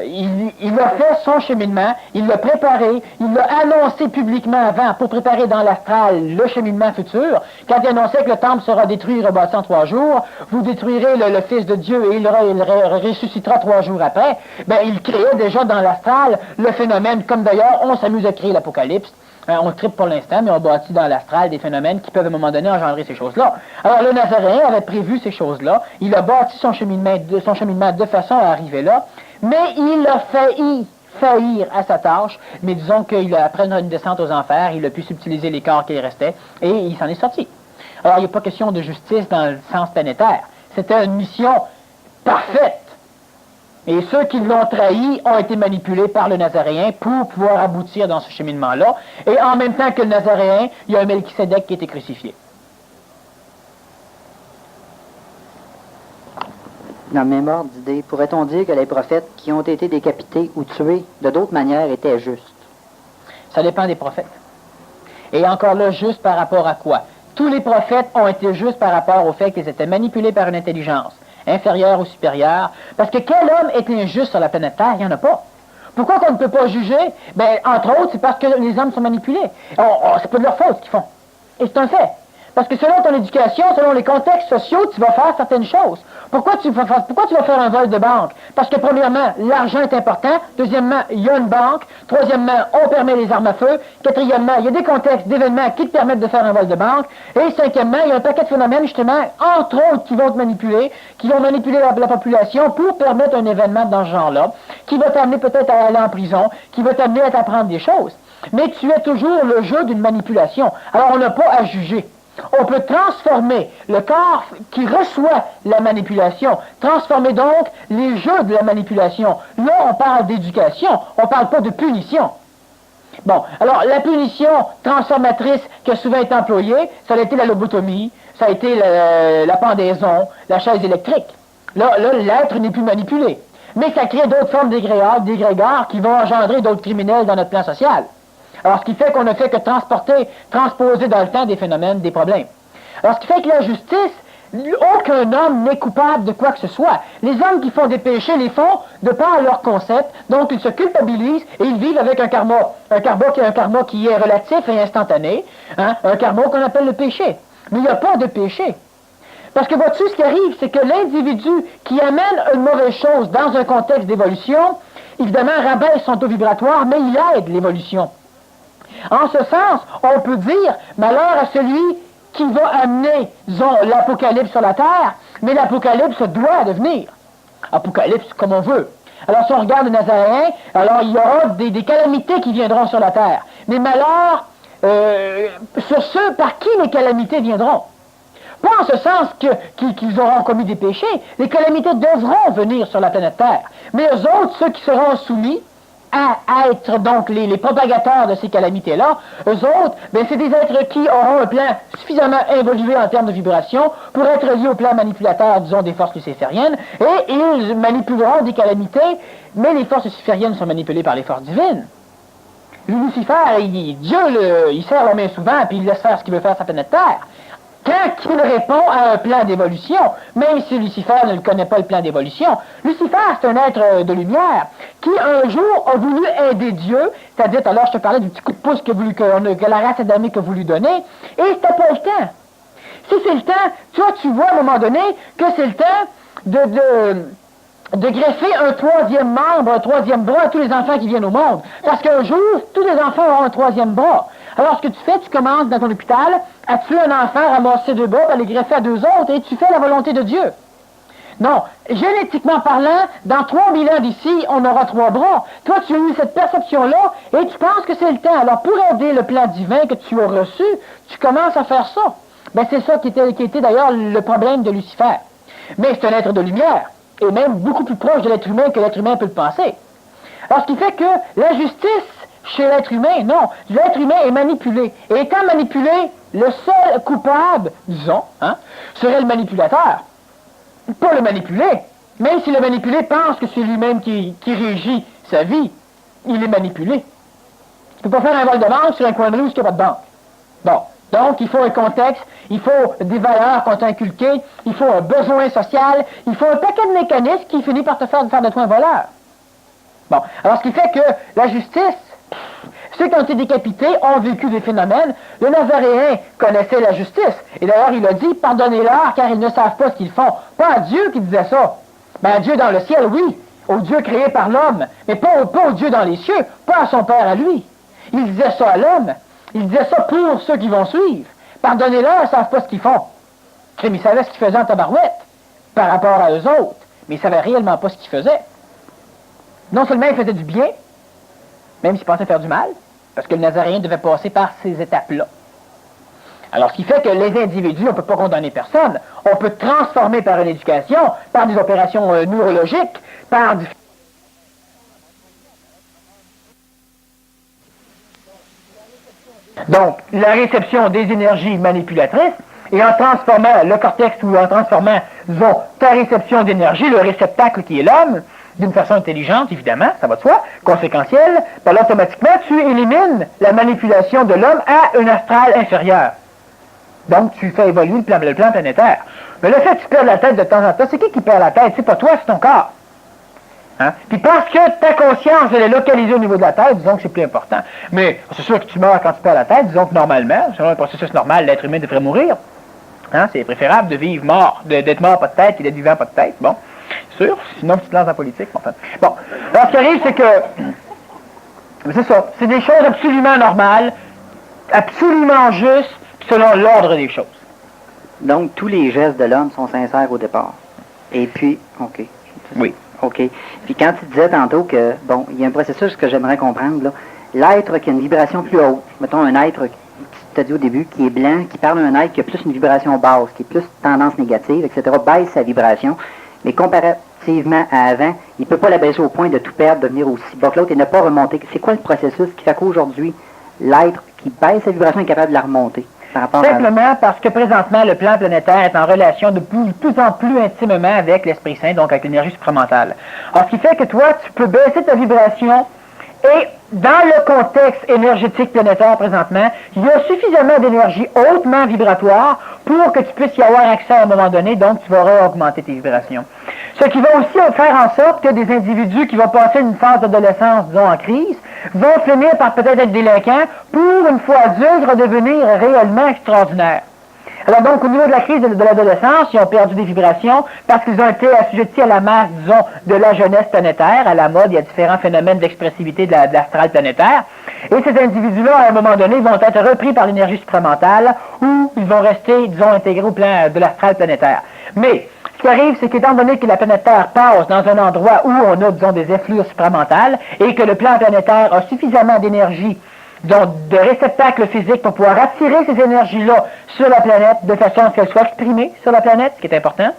Il a fait son cheminement, il l'a préparé, il l'a annoncé publiquement avant pour préparer dans l'astral le cheminement futur. Quand il annonçait que le temple sera détruit et rebâti en 3 jours, vous détruirez le Fils de Dieu et il ressuscitera 3 jours après, ben, il créait déjà dans l'astral le phénomène, comme d'ailleurs on s'amuse à créer l'Apocalypse. On tripe pour l'instant, mais on bâtit dans l'astral des phénomènes qui peuvent à un moment donné engendrer ces choses-là. Alors le Nazaréen avait prévu ces choses-là, il a bâti son cheminement de façon à arriver là, mais il a failli faillir à sa tâche, mais disons qu'il a, après une descente aux enfers, il a pu subtiliser les corps qui restaient, et il s'en est sorti. Alors il n'y a pas question de justice dans le sens planétaire, c'était une mission parfaite. Et ceux qui l'ont trahi ont été manipulés par le Nazaréen pour pouvoir aboutir dans ce cheminement-là. Et en même temps que le Nazaréen, il y a un Melchisédek qui a été crucifié. Dans le même ordre d'idée, pourrait-on dire que les prophètes qui ont été décapités ou tués de d'autres manières étaient justes? Ça dépend des prophètes. Et encore là, juste par rapport à quoi? Tous les prophètes ont été justes par rapport au fait qu'ils étaient manipulés par une intelligence, inférieure ou supérieure. Parce que quel homme est injuste sur la planète Terre? Il n'y en a pas. Pourquoi qu'on ne peut pas juger? Ben, entre autres, c'est parce que les hommes sont manipulés. C'est pas de leur faute ce qu'ils font. Et c'est un fait. Parce que selon ton éducation, selon les contextes sociaux, tu vas faire certaines choses. Pourquoi tu vas faire un vol de banque? Parce que premièrement, l'argent est important. Deuxièmement, il y a une banque. Troisièmement, on permet les armes à feu. Quatrièmement, il y a des contextes d'événements qui te permettent de faire un vol de banque. Et cinquièmement, il y a un paquet de phénomènes, justement, entre autres, qui vont te manipuler, qui vont manipuler la population pour permettre un événement dans ce genre-là, qui va t'amener peut-être à aller en prison, qui va t'amener à t'apprendre des choses. Mais tu es toujours le jeu d'une manipulation. Alors, on n'a pas à juger. On peut transformer le corps qui reçoit la manipulation, transformer donc les jeux de la manipulation. Là, on parle d'éducation, on ne parle pas de punition. Bon, alors la punition transformatrice qui a souvent été employée, ça a été la lobotomie, ça a été la pendaison, la chaise électrique. Là l'être n'est plus manipulé. Mais ça crée d'autres formes d'égrégores qui vont engendrer d'autres criminels dans notre plan social. Alors, ce qui fait qu'on ne fait que transposer dans le temps des phénomènes, des problèmes. Alors, ce qui fait que la justice, aucun homme n'est coupable de quoi que ce soit. Les hommes qui font des péchés les font de par leur concept, donc ils se culpabilisent et ils vivent avec un karma qui est relatif et instantané, hein, un karma qu'on appelle le péché. Mais il n'y a pas de péché. Parce que vois-tu, ce qui arrive, c'est que l'individu qui amène une mauvaise chose dans un contexte d'évolution, évidemment, rabaisse son taux vibratoire, mais il aide l'évolution. En ce sens, on peut dire, malheur à celui qui va amener, disons, l'apocalypse sur la terre, mais l'apocalypse doit devenir. Apocalypse comme on veut. Alors, si on regarde le Nazaréen, alors il y aura des calamités qui viendront sur la terre. Mais malheur sur ceux par qui les calamités viendront. Pas en ce sens qu'ils auront commis des péchés. Les calamités devront venir sur la planète Terre. Mais eux autres, ceux qui seront soumis à être donc les propagateurs de ces calamités-là, eux autres, ben, c'est des êtres qui auront un plan suffisamment évolué en termes de vibration pour être liés au plan manipulateur, disons, des forces lucifériennes, et ils manipuleront des calamités, mais les forces lucifériennes sont manipulées par les forces divines. Lucifer, Dieu, il serre la main souvent, puis il laisse faire ce qu'il veut faire sur la planète Terre. Quand il répond à un plan d'évolution, même si Lucifer ne connaît pas le plan d'évolution, Lucifer, c'est un être de lumière qui, un jour, a voulu aider Dieu, c'est-à-dire, alors je te parlais du petit coup de pouce que la race adamique a voulu donner, et c'était pas le temps. Si c'est le temps, tu vois à un moment donné que c'est le temps de greffer un troisième membre, un troisième bras à tous les enfants qui viennent au monde. Parce qu'un jour, tous les enfants auront un troisième bras. Alors, ce que tu fais, tu commences dans ton hôpital à tuer un enfant, ramasser deux bras, à les greffer à deux autres, et tu fais la volonté de Dieu. Non, génétiquement parlant, dans 3000 ans d'ici, on aura 3 bras. Toi, tu as eu cette perception-là, et tu penses que c'est le temps. Alors, pour aider le plan divin que tu as reçu, tu commences à faire ça. Ben, c'est ça qui était d'ailleurs le problème de Lucifer. Mais c'est un être de lumière, et même beaucoup plus proche de l'être humain que l'être humain peut le penser. Alors, ce qui fait que la justice chez l'être humain, non. L'être humain est manipulé. Et étant manipulé, le seul coupable, disons, serait le manipulateur. Pas le manipulé. Même si le manipulé pense que c'est lui-même qui régit sa vie, il est manipulé. Tu ne peux pas faire un vol de banque sur un coin de rue où il n'y a pas de banque. Bon. Donc, il faut un contexte, il faut des valeurs qu'on t'a inculquées, il faut un besoin social, il faut un paquet de mécanismes qui finit par te faire de toi un voleur. Bon. Alors, ce qui fait que la justice, ceux qui ont été décapités ont vécu des phénomènes. Le Nazaréen connaissait la justice. Et d'ailleurs, il a dit, pardonnez-leur, car ils ne savent pas ce qu'ils font. Pas à Dieu qui disait ça. Ben, à Dieu dans le ciel, oui. Au Dieu créé par l'homme. Mais pas au Dieu dans les cieux. Pas à son Père à lui. Il disait ça à l'homme. Il disait ça pour ceux qui vont suivre. Pardonnez-leur, ils ne savent pas ce qu'ils font. Ils savaient ce qu'ils faisaient en tabarouette par rapport à eux autres. Mais ils ne savaient réellement pas ce qu'ils faisaient. Non seulement ils faisaient du bien, même s'ils pensaient faire du mal, parce que le Nazaréen devait passer par ces étapes-là. Alors, ce qui fait que les individus, on ne peut pas condamner personne. On peut transformer par une éducation, par des opérations neurologiques, par du... Donc, la réception des énergies manipulatrices, et en transformant le cortex ou en transformant, disons, ta réception d'énergie, le réceptacle qui est l'homme, d'une façon intelligente, évidemment, ça va de soi, conséquentielle, ben là, automatiquement, tu élimines la manipulation de l'homme à un astral inférieur. Donc, tu fais évoluer le plan planétaire. Mais le fait que tu perds la tête de temps en temps, c'est qui perd la tête? C'est pas toi, c'est ton corps. Hein? Puis parce que ta conscience, elle est localisée au niveau de la tête, disons que c'est plus important. Mais c'est sûr que tu meurs quand tu perds la tête, disons que normalement, selon le processus normal, l'être humain devrait mourir. Hein? C'est préférable de vivre mort, d'être mort pas de tête que d'être vivant pas de tête. Bon, c'est sûr, sinon tu te lances en politique. Enfin. Bon, alors ce qui arrive, c'est que, c'est ça, c'est des choses absolument normales, absolument justes, selon l'ordre des choses. Donc, tous les gestes de l'homme sont sincères au départ. Et puis, OK. Oui. OK. Puis quand tu disais tantôt que, bon, il y a un processus que j'aimerais comprendre, là. L'être qui a une vibration plus haute, mettons un être, tu as dit au début, qui est blanc, qui parle d'un être qui a plus une vibration basse, qui est plus tendance négative, etc., baisse sa vibration, mais comparativement à avant, il ne peut pas la baisser au point de tout perdre, devenir aussi bas que l'autre et ne pas remonter. C'est quoi le processus qui fait qu'aujourd'hui, l'être qui baisse sa vibration est capable de la remonter? Simplement parce que présentement, le plan planétaire est en relation de plus en plus intimement avec l'Esprit Saint, donc avec l'énergie supramentale. Alors, ce qui fait que toi, tu peux baisser ta vibration et dans le contexte énergétique planétaire présentement, il y a suffisamment d'énergie hautement vibratoire pour que tu puisses y avoir accès à un moment donné, donc tu vas réaugmenter tes vibrations. Ce qui va aussi faire en sorte que des individus qui vont passer une phase d'adolescence, disons, en crise, vont finir par peut-être être délinquants pour, une fois adultes, redevenir réellement extraordinaires. Alors donc, au niveau de la crise de l'adolescence, ils ont perdu des vibrations parce qu'ils ont été assujettis à la masse, disons, de la jeunesse planétaire, à la mode, il y a différents phénomènes d'expressivité de l'astral planétaire. Et ces individus-là, à un moment donné, vont être repris par l'énergie supramentale ou ils vont rester, disons, intégrés au plan de l'astral planétaire. Mais, ce qui arrive, c'est qu'étant donné que la planète Terre passe dans un endroit où on a, disons, des effluves supramentales et que le plan planétaire a suffisamment d'énergie, donc de réceptacles physiques pour pouvoir attirer ces énergies-là sur la planète de façon à ce qu'elles soient exprimées sur la planète, ce qui est important,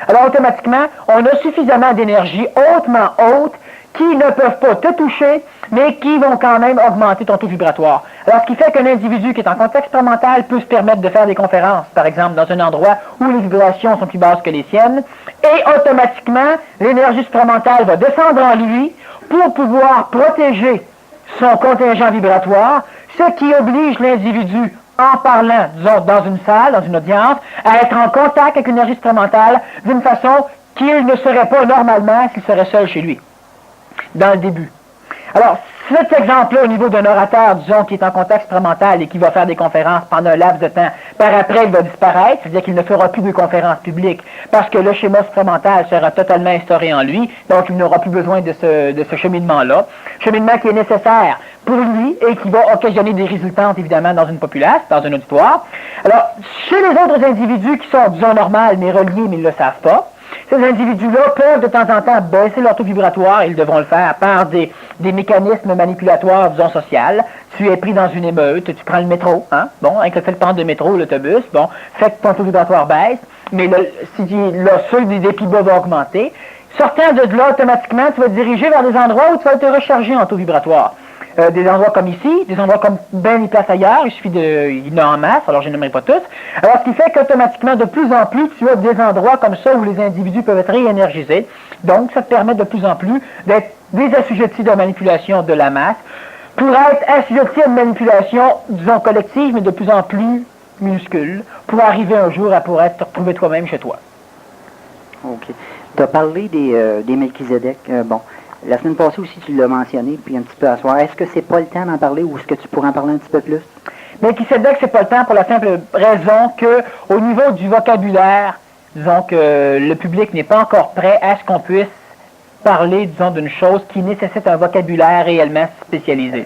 alors automatiquement, on a suffisamment d'énergie hautement haute qui ne peuvent pas te toucher, mais qui vont quand même augmenter ton taux vibratoire. Alors, ce qui fait qu'un individu qui est en contexte supramental peut se permettre de faire des conférences, par exemple, dans un endroit où les vibrations sont plus basses que les siennes, et automatiquement, l'énergie supramentale va descendre en lui pour pouvoir protéger son contingent vibratoire, ce qui oblige l'individu, en parlant, disons, dans une salle, dans une audience, à être en contact avec l'énergie supramentale d'une façon qu'il ne serait pas normalement s'il serait seul chez lui, dans le début. Alors, cet exemple-là, au niveau d'un orateur, disons, qui est en contact supramental et qui va faire des conférences pendant un laps de temps, par après, il va disparaître, c'est-à-dire qu'il ne fera plus de conférences publiques, parce que le schéma supramental sera totalement instauré en lui, donc il n'aura plus besoin de ce cheminement-là. Cheminement qui est nécessaire pour lui et qui va occasionner des résultats, évidemment, dans une populace, dans un auditoire. Alors, chez les autres individus qui sont, disons, normales, mais reliés, mais ils ne le savent pas, ces individus-là peuvent de temps en temps baisser leur taux vibratoire, ils devront le faire par des mécanismes manipulatoires, disons, sociaux. Tu es pris dans une émeute, tu prends le métro, hein? Bon, avec le fait de prendre le métro, l'autobus, bon, fait que ton taux vibratoire baisse, mais ceux des plus bas vont augmenter. Sortant de là, automatiquement, tu vas te diriger vers des endroits où tu vas te recharger en taux vibratoire. Des endroits comme ici, des endroits comme bien des places ailleurs, il suffit il y en a en masse, alors je n'aimerais pas tous. Alors ce qui fait qu'automatiquement, de plus en plus, tu as des endroits comme ça où les individus peuvent être réénergisés. Donc ça te permet de plus en plus d'être des assujettis de la manipulation de la masse, pour être assujettis à une manipulation, disons, collective, mais de plus en plus minuscule, pour arriver un jour à pouvoir te retrouver toi-même chez toi. OK. Tu as parlé des Melchizedek. Bon. La semaine passée aussi, tu l'as mentionné, puis un petit peu à soir. Est-ce que c'est pas le temps d'en parler ou est-ce que tu pourrais en parler un petit peu plus? Melchizedek, c'est pas le temps pour la simple raison que, au niveau du vocabulaire, disons que le public n'est pas encore prêt à ce qu'on puisse parler, disons, d'une chose qui nécessite un vocabulaire réellement spécialisé.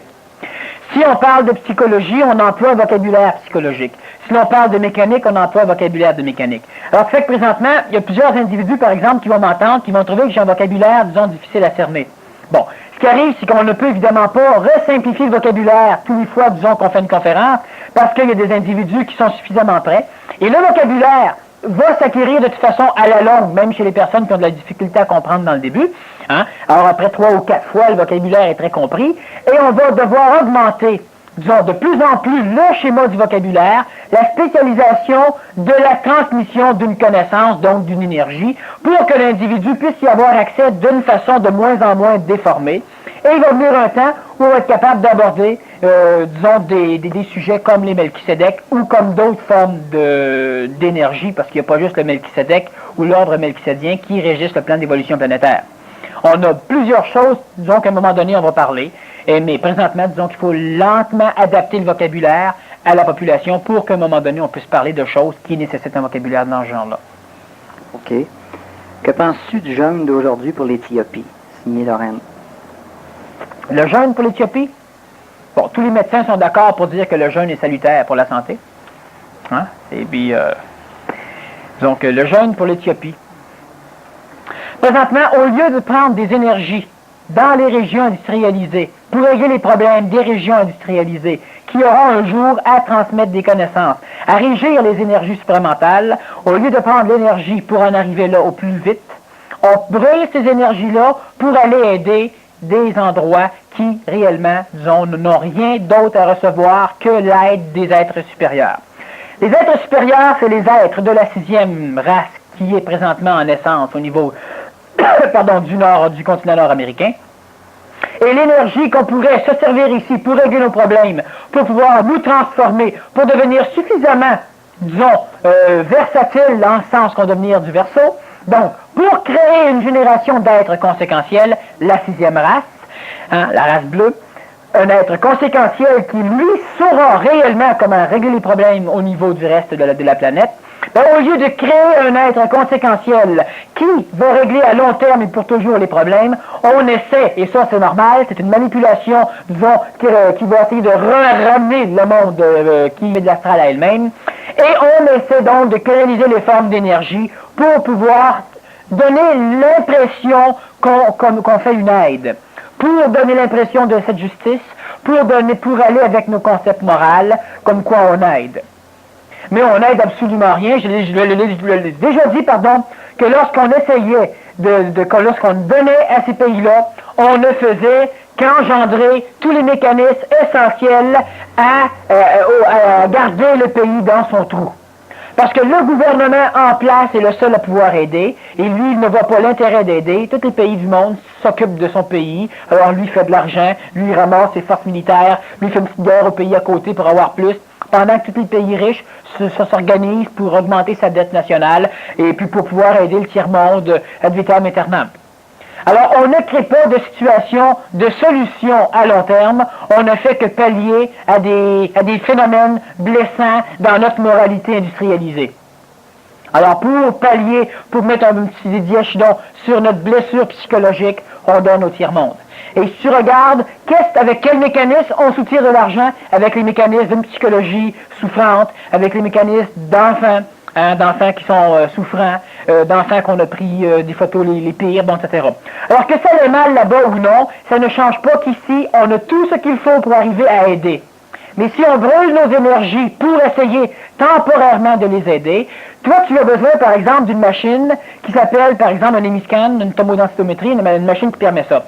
Si on parle de psychologie, on emploie un vocabulaire psychologique. Si l'on parle de mécanique, on emploie un vocabulaire de mécanique. Alors, ce fait que présentement, il y a plusieurs individus, par exemple, qui vont m'entendre, qui vont trouver que j'ai un vocabulaire, disons, difficile à cerner. Bon, ce qui arrive, c'est qu'on ne peut évidemment pas resimplifier le vocabulaire tous les fois, disons, qu'on fait une conférence, parce qu'il y a des individus qui sont suffisamment prêts. Et le vocabulaire va s'acquérir de toute façon à la longue, même chez les personnes qui ont de la difficulté à comprendre dans le début. Hein? Alors après 3 ou 4 fois, le vocabulaire est très compris, et on va devoir augmenter, disons, de plus en plus le schéma du vocabulaire, la spécialisation de la transmission d'une connaissance, donc d'une énergie, pour que l'individu puisse y avoir accès d'une façon de moins en moins déformée. Et il va venir un temps où on va être capable d'aborder, disons, des sujets comme les Melchisédek ou comme d'autres formes d'énergie, parce qu'il n'y a pas juste le Melchisédek ou l'ordre melchisédien qui régissent le plan d'évolution planétaire. On a plusieurs choses, disons, qu'à un moment donné, on va parler, mais présentement, disons qu'il faut lentement adapter le vocabulaire à la population pour qu'à un moment donné, on puisse parler de choses qui nécessitent un vocabulaire dans ce genre-là. OK. Que penses-tu du jeûne d'aujourd'hui pour l'Éthiopie, signé Lorraine? Le jeûne pour l'Éthiopie? Bon, tous les médecins sont d'accord pour dire que le jeûne est salutaire pour la santé. Hein? Et puis, donc, le jeûne pour l'Éthiopie. Présentement, au lieu de prendre des énergies dans les régions industrialisées pour régler les problèmes des régions industrialisées qui auront un jour à transmettre des connaissances, à régir les énergies supramentales, au lieu de prendre l'énergie pour en arriver là au plus vite, on brûle ces énergies-là pour aller aider des endroits qui, réellement, disons, n'ont rien d'autre à recevoir que l'aide des êtres supérieurs. Les êtres supérieurs, c'est les êtres de la 6e race qui est présentement en naissance au niveau du continent nord-américain. Et l'énergie qu'on pourrait se servir ici pour régler nos problèmes, pour pouvoir nous transformer, pour devenir suffisamment, disons, versatile dans le sens qu'on doit venir du Verseau. Donc, pour créer une génération d'êtres conséquentiels, la 6e race, hein, la race bleue, un être conséquentiel qui, lui, saura réellement comment régler les problèmes au niveau du reste de la planète, ben, au lieu de créer un être conséquentiel qui va régler à long terme et pour toujours les problèmes, on essaie, et ça c'est normal, c'est une manipulation, disons, qui va essayer de ramener le monde qui est de l'astral à elle-même, et on essaie donc de canaliser les formes d'énergie pour pouvoir donner l'impression qu'on fait une aide, pour donner l'impression de cette justice, pour aller avec nos concepts moraux, comme quoi on aide. Mais on n'aide absolument rien. Je l'ai déjà dit, que lorsqu'on essayait, lorsqu'on donnait à ces pays-là, on ne faisait qu'engendrer tous les mécanismes essentiels à garder le pays dans son trou. Parce que le gouvernement en place est le seul à pouvoir aider, et lui, il ne voit pas l'intérêt d'aider. Tous les pays du monde s'occupent de son pays, alors lui fait de l'argent, lui il ramasse ses forces militaires, lui fait une petite guerre au pays à côté pour avoir plus, pendant que tous les pays riches s'organisent pour augmenter sa dette nationale, et puis pour pouvoir aider le tiers-monde ad vitam aeternam. Alors, on ne crée pas de situation, de solution à long terme. On ne fait que pallier à des phénomènes blessants dans notre moralité industrialisée. Alors, pour pallier, pour mettre un petit diachidon sur notre blessure psychologique, on donne au tiers-monde. Et si tu regardes, avec quel mécanisme on soutire de l'argent? Avec les mécanismes d'une psychologie souffrante, avec les mécanismes d'enfants, d'enfants qui sont souffrants, d'enfants qu'on a pris des photos les pires, bon, etc. Alors que ça ait mal là-bas ou non, ça ne change pas qu'ici, on a tout ce qu'il faut pour arriver à aider. Mais si on brûle nos énergies pour essayer temporairement de les aider, toi, tu as besoin, par exemple, d'une machine qui s'appelle, par exemple, un hémiscan, une tomodensitométrie, une machine qui permet ça.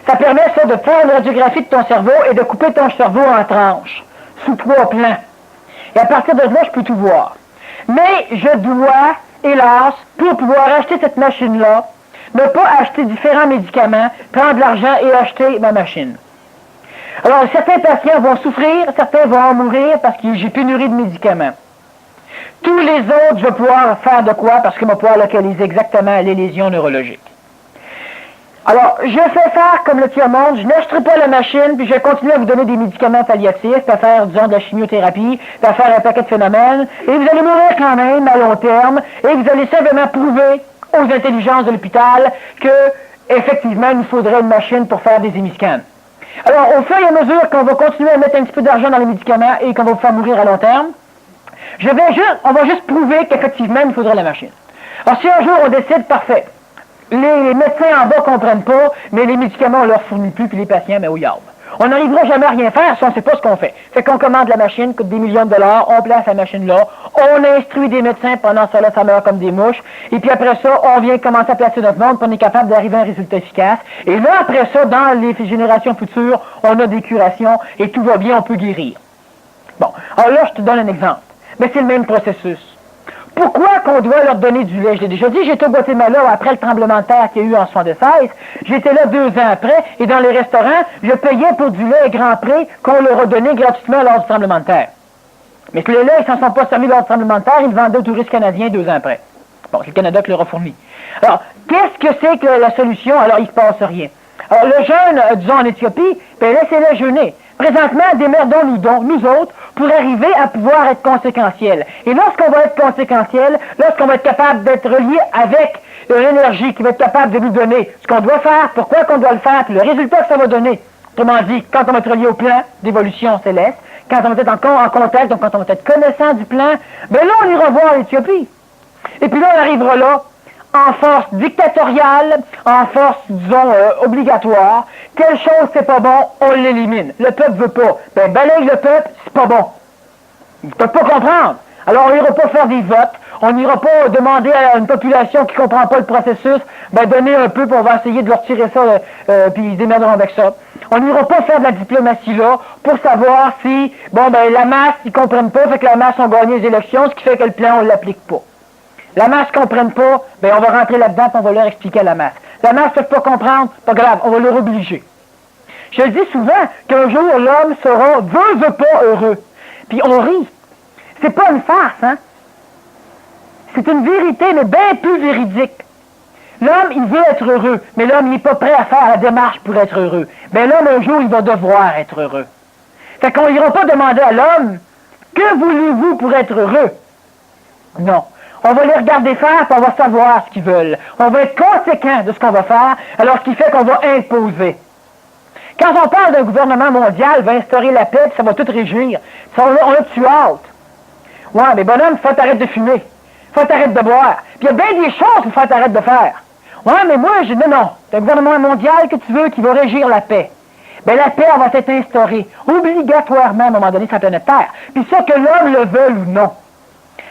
Ça permet ça de faire une radiographie de ton cerveau et de couper ton cerveau en tranches, sous 3 plans. Et à partir de là, je peux tout voir. Mais je dois, hélas, pour pouvoir acheter cette machine-là, ne pas acheter différents médicaments, prendre de l'argent et acheter ma machine. Alors, certains patients vont souffrir, certains vont en mourir parce que j'ai pénurie de médicaments. Tous les autres, je vais pouvoir faire de quoi? Parce que je vais pouvoir localiser exactement les lésions neurologiques. Alors, je fais faire comme le tiers-monde, je n'achèterai pas la machine, puis je vais continuer à vous donner des médicaments palliatifs, puis à faire, disons, de la chimiothérapie, puis à faire un paquet de phénomènes, et vous allez mourir quand même à long terme, et vous allez simplement prouver aux intelligences de l'hôpital que, effectivement, il nous faudrait une machine pour faire des hémiscans. Alors, au fur et à mesure qu'on va continuer à mettre un petit peu d'argent dans les médicaments et qu'on va vous faire mourir à long terme, on va juste prouver qu'effectivement, il nous faudrait la machine. Alors, si un jour on décide, parfait, les médecins en bas ne comprennent pas, mais les médicaments, on leur fournit plus, puis les patients, mais au yard. On n'arrivera jamais à rien faire si on ne sait pas ce qu'on fait. Fait qu'on commande la machine, coûte des millions de dollars, on place la machine là, on instruit des médecins, pendant ça là, ça meurt comme des mouches, et puis après ça, on vient commencer à placer notre monde, puis on est capable d'arriver à un résultat efficace. Et là, après ça, dans les générations futures, on a des curations, et tout va bien, on peut guérir. Bon, alors là, je te donne un exemple. Mais c'est le même processus. Pourquoi qu'on doit leur donner du lait? Je l'ai déjà dit, j'étais au Guatemala après le tremblement de terre qu'il y a eu en 1976. J'étais là 2 ans après, et dans les restaurants, je payais pour du lait Grand Prix qu'on leur a donné gratuitement lors du tremblement de terre. Mais que le lait, ils ne s'en sont pas servis lors du tremblement de terre, ils le vendaient aux touristes canadiens 2 ans après. Bon, c'est le Canada qui leur a fourni. Alors, qu'est-ce que c'est que la solution? Alors, il ne se passe rien. Alors, le jeûne, disons en Éthiopie, ben laissez-les jeûner. Présentement, démerdons-nous donc, nous autres, pour arriver à pouvoir être conséquentiels. Et lorsqu'on va être conséquentiel, lorsqu'on va être capable d'être relié avec l'énergie qui va être capable de nous donner ce qu'on doit faire, pourquoi qu'on doit le faire, puis le résultat que ça va donner. Autrement dit, quand on va être relié au plan d'évolution céleste, quand on va être en contact, donc quand on va être connaissant du plan, ben là, on ira voir l'Éthiopie. Et puis là, on arrivera là, en force dictatoriale, en force, disons, obligatoire. Telle chose, c'est pas bon, on l'élimine. Le peuple veut pas. Ben, balaye le peuple, c'est pas bon. Ils ne peuvent pas comprendre. Alors, on n'ira pas faire des votes. On n'ira pas demander à une population qui ne comprend pas le processus, ben, donner un peu, puis on va essayer de leur tirer ça, puis ils se démerderont avec ça. On n'ira pas faire de la diplomatie là, pour savoir si, bon, ben, la masse, ils comprennent pas, fait que la masse ont gagné les élections, ce qui fait que le plan, on l'applique pas. La masse ne comprenne pas, ben on va rentrer là-dedans et on va leur expliquer à la masse. La masse ne peut pas comprendre, pas grave, on va leur obliger. Je dis souvent qu'un jour l'homme sera, veut pas heureux. Puis on rit. C'est pas une farce, hein? C'est une vérité, mais bien plus véridique. L'homme, il veut être heureux, mais l'homme, il n'est pas prêt à faire la démarche pour être heureux. Ben l'homme, un jour, il va devoir être heureux. Fait qu'on n'ira pas demander à l'homme, que voulez-vous pour être heureux? Non. On va les regarder faire, puis on va savoir ce qu'ils veulent. On va être conséquent de ce qu'on va faire, alors ce qui fait qu'on va imposer. Quand on parle d'un gouvernement mondial, va instaurer la paix, puis ça va tout régir. Ça, on a-tu hâte? Ouais, mais bonhomme, faut t'arrêter de fumer. Faut t'arrêter de boire. Puis il y a bien des choses qu'il faut t'arrêter de faire. Ouais, mais moi, je dis non. C'est un gouvernement mondial que tu veux qui va régir la paix. Ben la paix, elle va être instaurée obligatoirement à un moment donné sur la planète Terre. Puis ça, que l'homme le veuille ou non.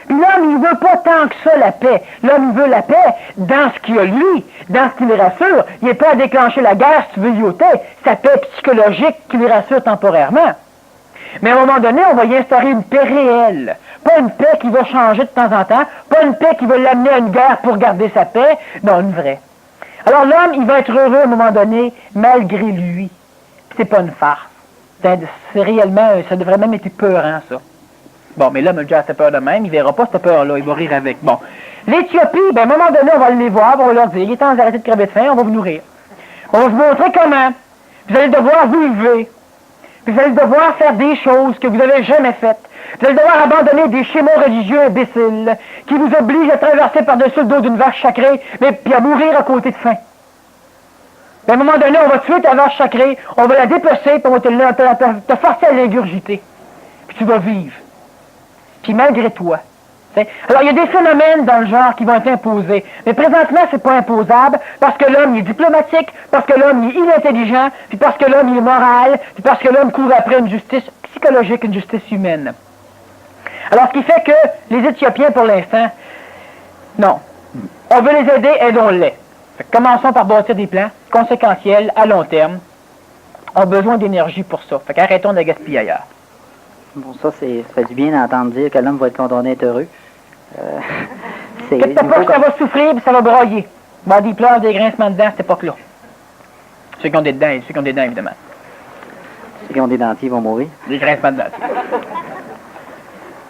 Puis l'homme, il ne veut pas tant que ça la paix. L'homme, il veut la paix dans ce qu'il a lui, dans ce qui le rassure. Il n'est pas à déclencher la guerre, si tu veux y ôter. Sa paix psychologique qui le rassure temporairement. Mais à un moment donné, on va y instaurer une paix réelle. Pas une paix qui va changer de temps en temps. Pas une paix qui va l'amener à une guerre pour garder sa paix. Non, une vraie. Alors l'homme, il va être heureux à un moment donné, malgré lui. C'est pas une farce. C'est réellement, ça devrait même être peurant, ça. Bon, mais l'homme a déjà assez peur de même, il verra pas cette peur-là, il va rire avec. Bon. L'Éthiopie, ben, à un moment donné, on va aller les voir, on va leur dire, il est temps d'arrêter de crever de faim, on va vous nourrir. On va vous montrer comment. Vous allez devoir vous lever. Vous allez devoir faire des choses que vous n'avez jamais faites. Vous allez devoir abandonner des schémas religieux imbéciles qui vous obligent à traverser par-dessus le dos d'une vache sacrée, mais puis à mourir à côté de faim. Ben, à un moment donné, on va tuer ta vache sacrée, on va la dépecer, puis on va te forcer à l'ingurgiter. Puis tu vas vivre. Puis malgré toi. T'sais. Alors, il y a des phénomènes dans le genre qui vont être imposés. Mais présentement, c'est pas imposable parce que l'homme il est diplomatique, parce que l'homme il est inintelligent, puis parce que l'homme il est moral, puis parce que l'homme court après une justice psychologique, une justice humaine. Alors, ce qui fait que les Éthiopiens, pour l'instant, non. On veut les aider, aidons-les. Commençons par bâtir des plans conséquentiels à long terme. On a besoin d'énergie pour ça. Fait qu'arrêtons de gaspiller ailleurs. Bon, ça fait du bien d'entendre dire que l'homme va être condamné à être heureux. Que pas que ça va souffrir et ça va broyer. Bon, des pleurs, des grincements de dents à cette époque-là. Ceux qui ont des dents, évidemment. Ceux qui ont des dentiers vont mourir. Des grincements de dents.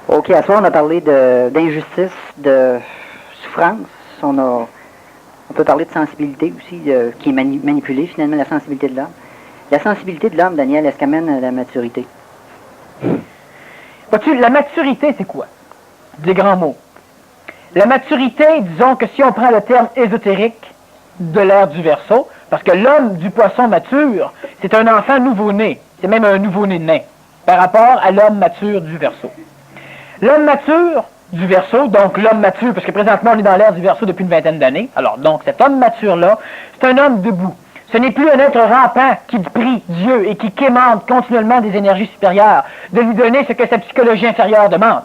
OK, à soir, on a parlé d'injustice, de souffrance. On peut parler de sensibilité aussi, qui est manipulée, finalement, la sensibilité de l'homme. La sensibilité de l'homme, Daniel, est-ce qu'elle mène à la maturité? Vois-tu, la maturité, c'est quoi? Des grands mots. La maturité, disons que si on prend le terme ésotérique de l'ère du Verseau, parce que l'homme du poisson mature, c'est un enfant nouveau-né. C'est même un nouveau-né nain, par rapport à l'homme mature du Verseau. L'homme mature du Verseau, donc l'homme mature, parce que présentement on est dans l'ère du Verseau depuis une vingtaine d'années, alors donc cet homme mature-là, c'est un homme debout. Ce n'est plus un être rampant qui prie Dieu et qui quémande continuellement des énergies supérieures, de lui donner ce que sa psychologie inférieure demande.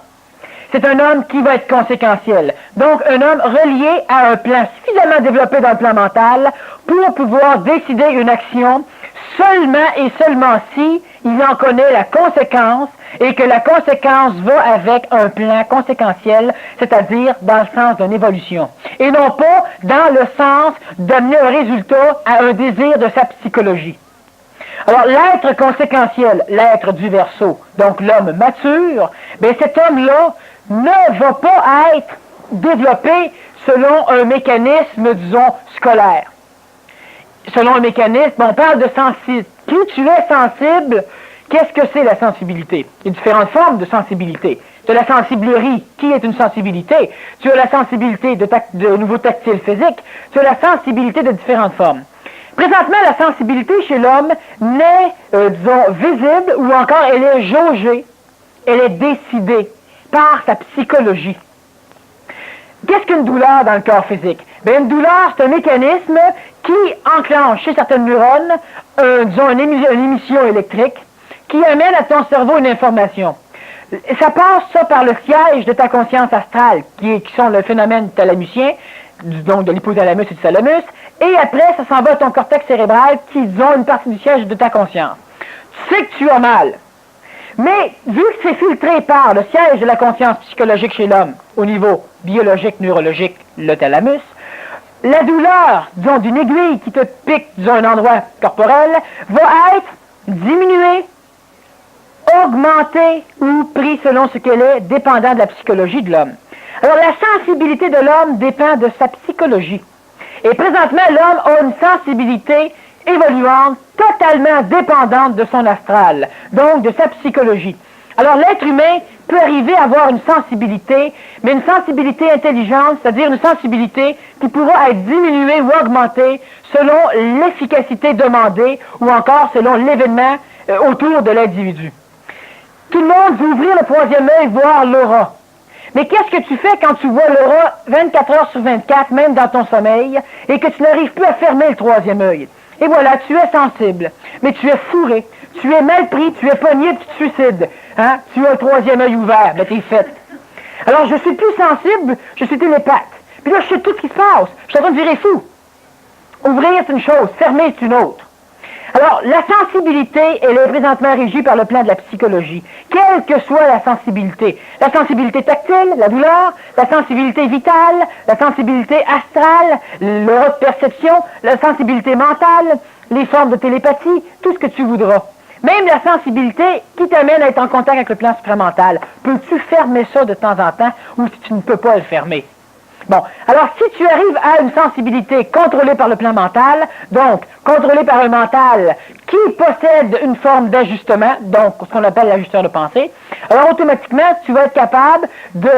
C'est un homme qui va être conséquentiel. Donc, un homme relié à un plan suffisamment développé dans le plan mental pour pouvoir décider une action seulement et seulement si il en connaît la conséquence et que la conséquence va avec un plan conséquentiel, c'est-à-dire dans le sens d'une évolution. Et non pas dans le sens d'amener un résultat à un désir de sa psychologie. Alors, l'être conséquentiel, l'être du Verseau, donc l'homme mature, bien cet homme-là ne va pas être développé selon un mécanisme, disons, scolaire. Selon un mécanisme, on parle de sensibilité. Plus tu es sensible, qu'est-ce que c'est la sensibilité? Il y a différentes formes de sensibilité. Tu as la sensiblerie, qui est une sensibilité. Tu as la sensibilité de niveau tactile physique. Tu as la sensibilité de différentes formes. Présentement, la sensibilité chez l'homme n'est, disons, visible ou encore elle est jaugée, elle est décidée par sa psychologie. Qu'est-ce qu'une douleur dans le corps physique? Bien, une douleur, c'est un mécanisme qui enclenche chez certaines neurones, disons, une émission électrique qui amène à ton cerveau une information. Ça passe ça par le siège de ta conscience astrale, qui sont le phénomène thalamusien, donc de l'hypothalamus et du thalamus, et après, ça s'en va à ton cortex cérébral, qui ont une partie du siège de ta conscience. Tu sais que tu as mal. Mais, vu que c'est filtré par le siège de la conscience psychologique chez l'homme, au niveau biologique, neurologique, le thalamus, la douleur, disons, d'une aiguille qui te pique, disons, un endroit corporel, va être diminuée, augmentée ou prise selon ce qu'elle est, dépendant de la psychologie de l'homme. Alors, la sensibilité de l'homme dépend de sa psychologie. Et présentement, l'homme a une sensibilité évoluante, totalement dépendante de son astral, donc de sa psychologie. Alors, l'être humain peut arriver à avoir une sensibilité, mais une sensibilité intelligente, c'est-à-dire une sensibilité qui pourra être diminuée ou augmentée selon l'efficacité demandée ou encore selon l'événement autour de l'individu. Tout le monde veut ouvrir le troisième œil, voir l'aura. Mais qu'est-ce que tu fais quand tu vois l'aura 24 heures sur 24, même dans ton sommeil, et que tu n'arrives plus à fermer le troisième œil? Et voilà, tu es sensible, mais tu es fourré, tu es mal pris, tu es pogné, tu te suicides. Hein? Tu as le troisième œil ouvert, mais t'es fait. Alors, je suis plus sensible, je suis télépathe. Puis là, je sais tout ce qui se passe. Je suis en train de virer fou. Ouvrir, c'est une chose, fermer, c'est une autre. Alors, la sensibilité, elle est présentement régie par le plan de la psychologie, quelle que soit la sensibilité. La sensibilité tactile, la douleur, la sensibilité vitale, la sensibilité astrale, l'aura de perception, la sensibilité mentale, les formes de télépathie, tout ce que tu voudras. Même la sensibilité qui t'amène à être en contact avec le plan supramental. Peux-tu fermer ça de temps en temps ou si tu ne peux pas le fermer? Bon, alors si tu arrives à une sensibilité contrôlée par le plan mental, donc contrôlée par un mental qui possède une forme d'ajustement, donc ce qu'on appelle l'ajusteur de pensée, alors automatiquement tu vas être capable de,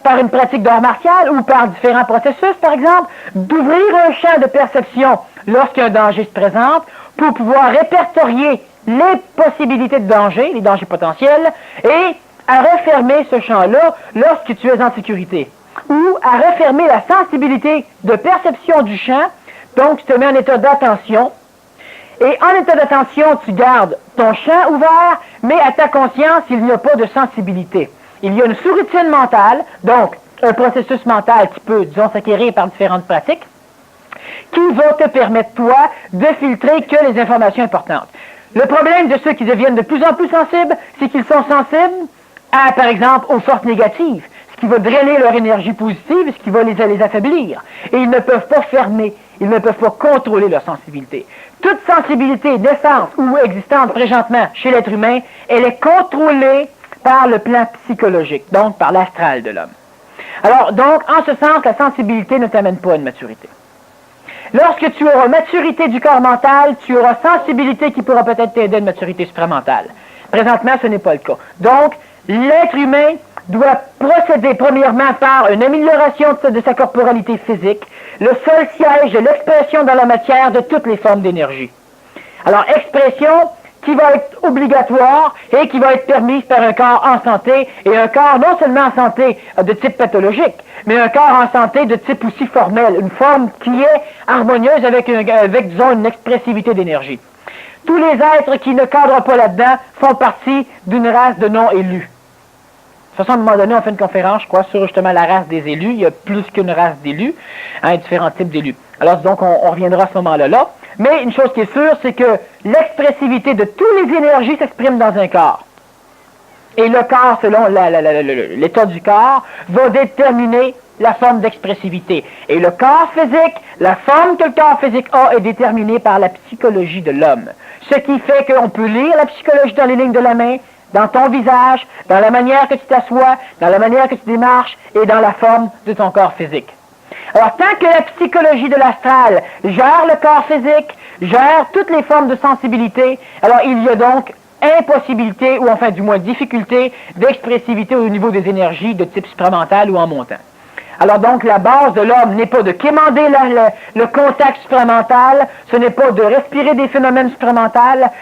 par une pratique d'art martial ou par différents processus par exemple, d'ouvrir un champ de perception lorsqu'un danger se présente pour pouvoir répertorier les possibilités de danger, les dangers potentiels, et à refermer ce champ-là lorsque tu es en sécurité. Ou à refermer la sensibilité de perception du champ, donc tu te mets en état d'attention, et en état d'attention, tu gardes ton champ ouvert, mais à ta conscience, il n'y a pas de sensibilité. Il y a une sous-routine mentale, donc un processus mental qui peut, disons, s'acquérir par différentes pratiques, qui va te permettre, toi, de filtrer que les informations importantes. Le problème de ceux qui deviennent de plus en plus sensibles, c'est qu'ils sont sensibles à, par exemple, aux forces négatives, ce qui va drainer leur énergie positive, ce qui va les affaiblir. Et ils ne peuvent pas fermer, ils ne peuvent pas contrôler leur sensibilité. Toute sensibilité naissante ou existante présentement chez l'être humain, elle est contrôlée par le plan psychologique, donc par l'astral de l'homme. Alors, donc, en ce sens, la sensibilité ne t'amène pas à une maturité. Lorsque tu auras maturité du corps mental, tu auras sensibilité qui pourra peut-être t'aider à une maturité supramentale. Présentement, ce n'est pas le cas. Donc, l'être humain doit procéder premièrement par une amélioration de sa corporalité physique, le seul siège de l'expression dans la matière de toutes les formes d'énergie. Alors, expression qui va être obligatoire et qui va être permise par un corps en santé, et un corps non seulement en santé de type pathologique, mais un corps en santé de type aussi formel, une forme qui est harmonieuse avec disons, une expressivité d'énergie. Tous les êtres qui ne cadrent pas là-dedans font partie d'une race de non-élus. De toute façon, à un moment donné, on fait une conférence, je crois, sur justement la race des élus. Il y a plus qu'une race d'élus, différents types d'élus. Alors, donc, on reviendra à ce moment-là. Mais une chose qui est sûre, c'est que l'expressivité de toutes les énergies s'exprime dans un corps. Et le corps, selon l'état du corps, va déterminer la forme d'expressivité. Et le corps physique, la forme que le corps physique a est déterminée par la psychologie de l'homme. Ce qui fait qu'on peut lire la psychologie dans les lignes de la main, dans ton visage, dans la manière que tu t'assois, dans la manière que tu démarches et dans la forme de ton corps physique. Alors, tant que la psychologie de l'astral gère le corps physique, gère toutes les formes de sensibilité, alors il y a donc impossibilité, ou enfin du moins difficulté, d'expressivité au niveau des énergies de type supramental ou en montant. Alors donc, la base de l'homme n'est pas de quémander le contact supramental, ce n'est pas de respirer des phénomènes supramentaux,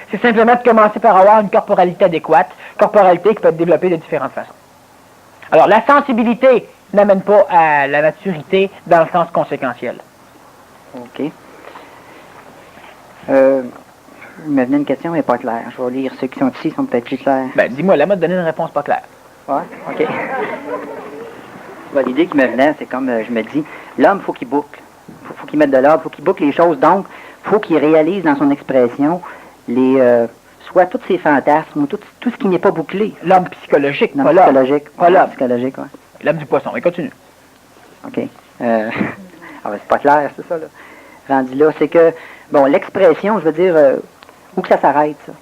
c'est simplement de commencer par avoir une corporalité adéquate, corporalité qui peut être développée de différentes façons. Alors, la sensibilité n'amène pas à la maturité dans le sens conséquentiel. OK. Il me venait une question, mais pas claire. Je vais lire ceux qui sont ici, ils sont peut-être plus clairs. Ben, dis-moi, là, moi, te donner une réponse pas claire. Ouais, OK. L'idée qui me venait, c'est comme je me dis, l'homme, il faut qu'il boucle. Faut qu'il mette de l'ordre, faut qu'il boucle les choses. Donc, faut qu'il réalise dans son expression soit tous ses fantasmes, ou tout ce qui n'est pas bouclé. L'homme psychologique, l'homme pas psychologique. Pas l'homme. Psychologique, ouais. L'homme du poisson. Et continue. OK. C'est pas clair, c'est ça, là. Rendu là, c'est que, bon, l'expression, je veux dire, où que ça s'arrête, ça?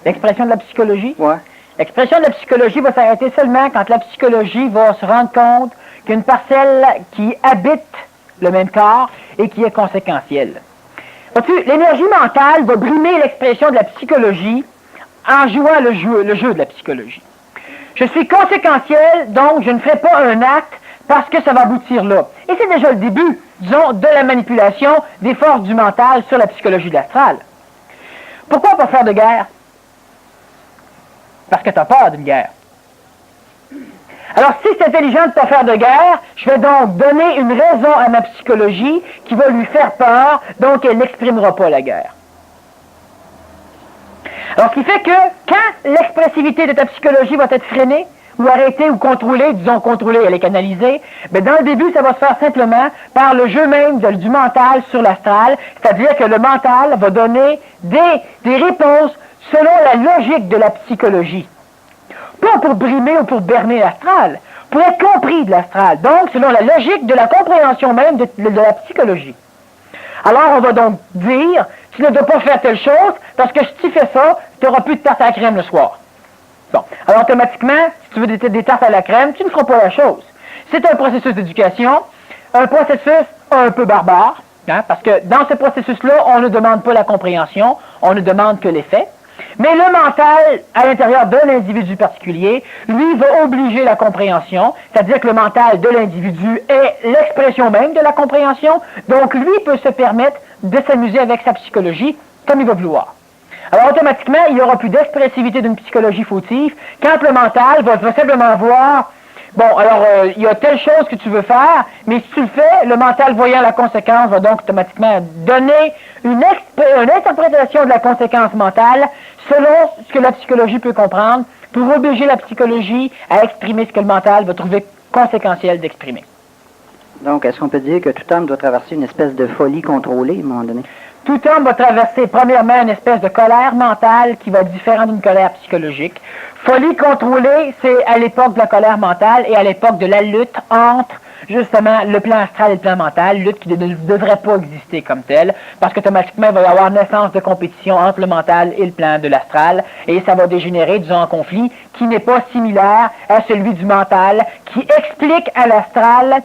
L'expression de la psychologie? Ouais. L'expression de la psychologie va s'arrêter seulement quand la psychologie va se rendre compte qu'une parcelle qui habite le même corps et qui est conséquentielle. Vois-tu, l'énergie mentale va brimer l'expression de la psychologie en jouant le jeu de la psychologie. Je suis conséquentiel, donc je ne ferai pas un acte parce que ça va aboutir là. Et c'est déjà le début, disons, de la manipulation des forces du mental sur la psychologie de l'astral. Pourquoi pas faire de guerre? Parce que tu as peur d'une guerre. Alors, si c'est intelligent de ne pas faire de guerre, je vais donc donner une raison à ma psychologie qui va lui faire peur, donc elle n'exprimera pas la guerre. Alors, ce qui fait que quand l'expressivité de ta psychologie va être freinée, ou arrêtée, ou contrôlée, disons contrôlée, elle est canalisée, bien, dans le début, ça va se faire simplement par le jeu même du mental sur l'astral, c'est-à-dire que le mental va donner des réponses selon la logique de la psychologie. Pas pour brimer ou pour berner l'astral, pour être compris de l'astral. Donc, selon la logique de la compréhension même de la psychologie. Alors, on va donc dire, tu ne dois pas faire telle chose, parce que si tu fais ça, tu n'auras plus de tarte à la crème le soir. Bon. Alors, automatiquement, si tu veux des tartes à la crème, tu ne feras pas la chose. C'est un processus d'éducation, un processus un peu barbare, parce que dans ce processus-là, on ne demande pas la compréhension, on ne demande que l'effet. Mais le mental, à l'intérieur de l'individu particulier, lui, va obliger la compréhension, c'est-à-dire que le mental de l'individu est l'expression même de la compréhension, donc lui peut se permettre de s'amuser avec sa psychologie comme il va vouloir. Alors automatiquement, il n'y aura plus d'expressivité d'une psychologie fautive, quand le mental va simplement voir, bon, alors il y a telle chose que tu veux faire, mais si tu le fais, le mental voyant la conséquence va donc automatiquement donner une interprétation de la conséquence mentale selon ce que la psychologie peut comprendre pour obliger la psychologie à exprimer ce que le mental va trouver conséquentiel d'exprimer. Donc, est-ce qu'on peut dire que tout homme doit traverser une espèce de folie contrôlée à un moment donné? Tout homme va traverser, premièrement, une espèce de colère mentale qui va être différente d'une colère psychologique. Folie contrôlée, c'est à l'époque de la colère mentale et à l'époque de la lutte entre, justement, le plan astral et le plan mental, lutte qui ne devrait pas exister comme telle, parce qu'automatiquement, il va y avoir naissance de compétition entre le mental et le plan de l'astral, et ça va dégénérer, disons, en conflit qui n'est pas similaire à celui du mental, qui explique à l'astral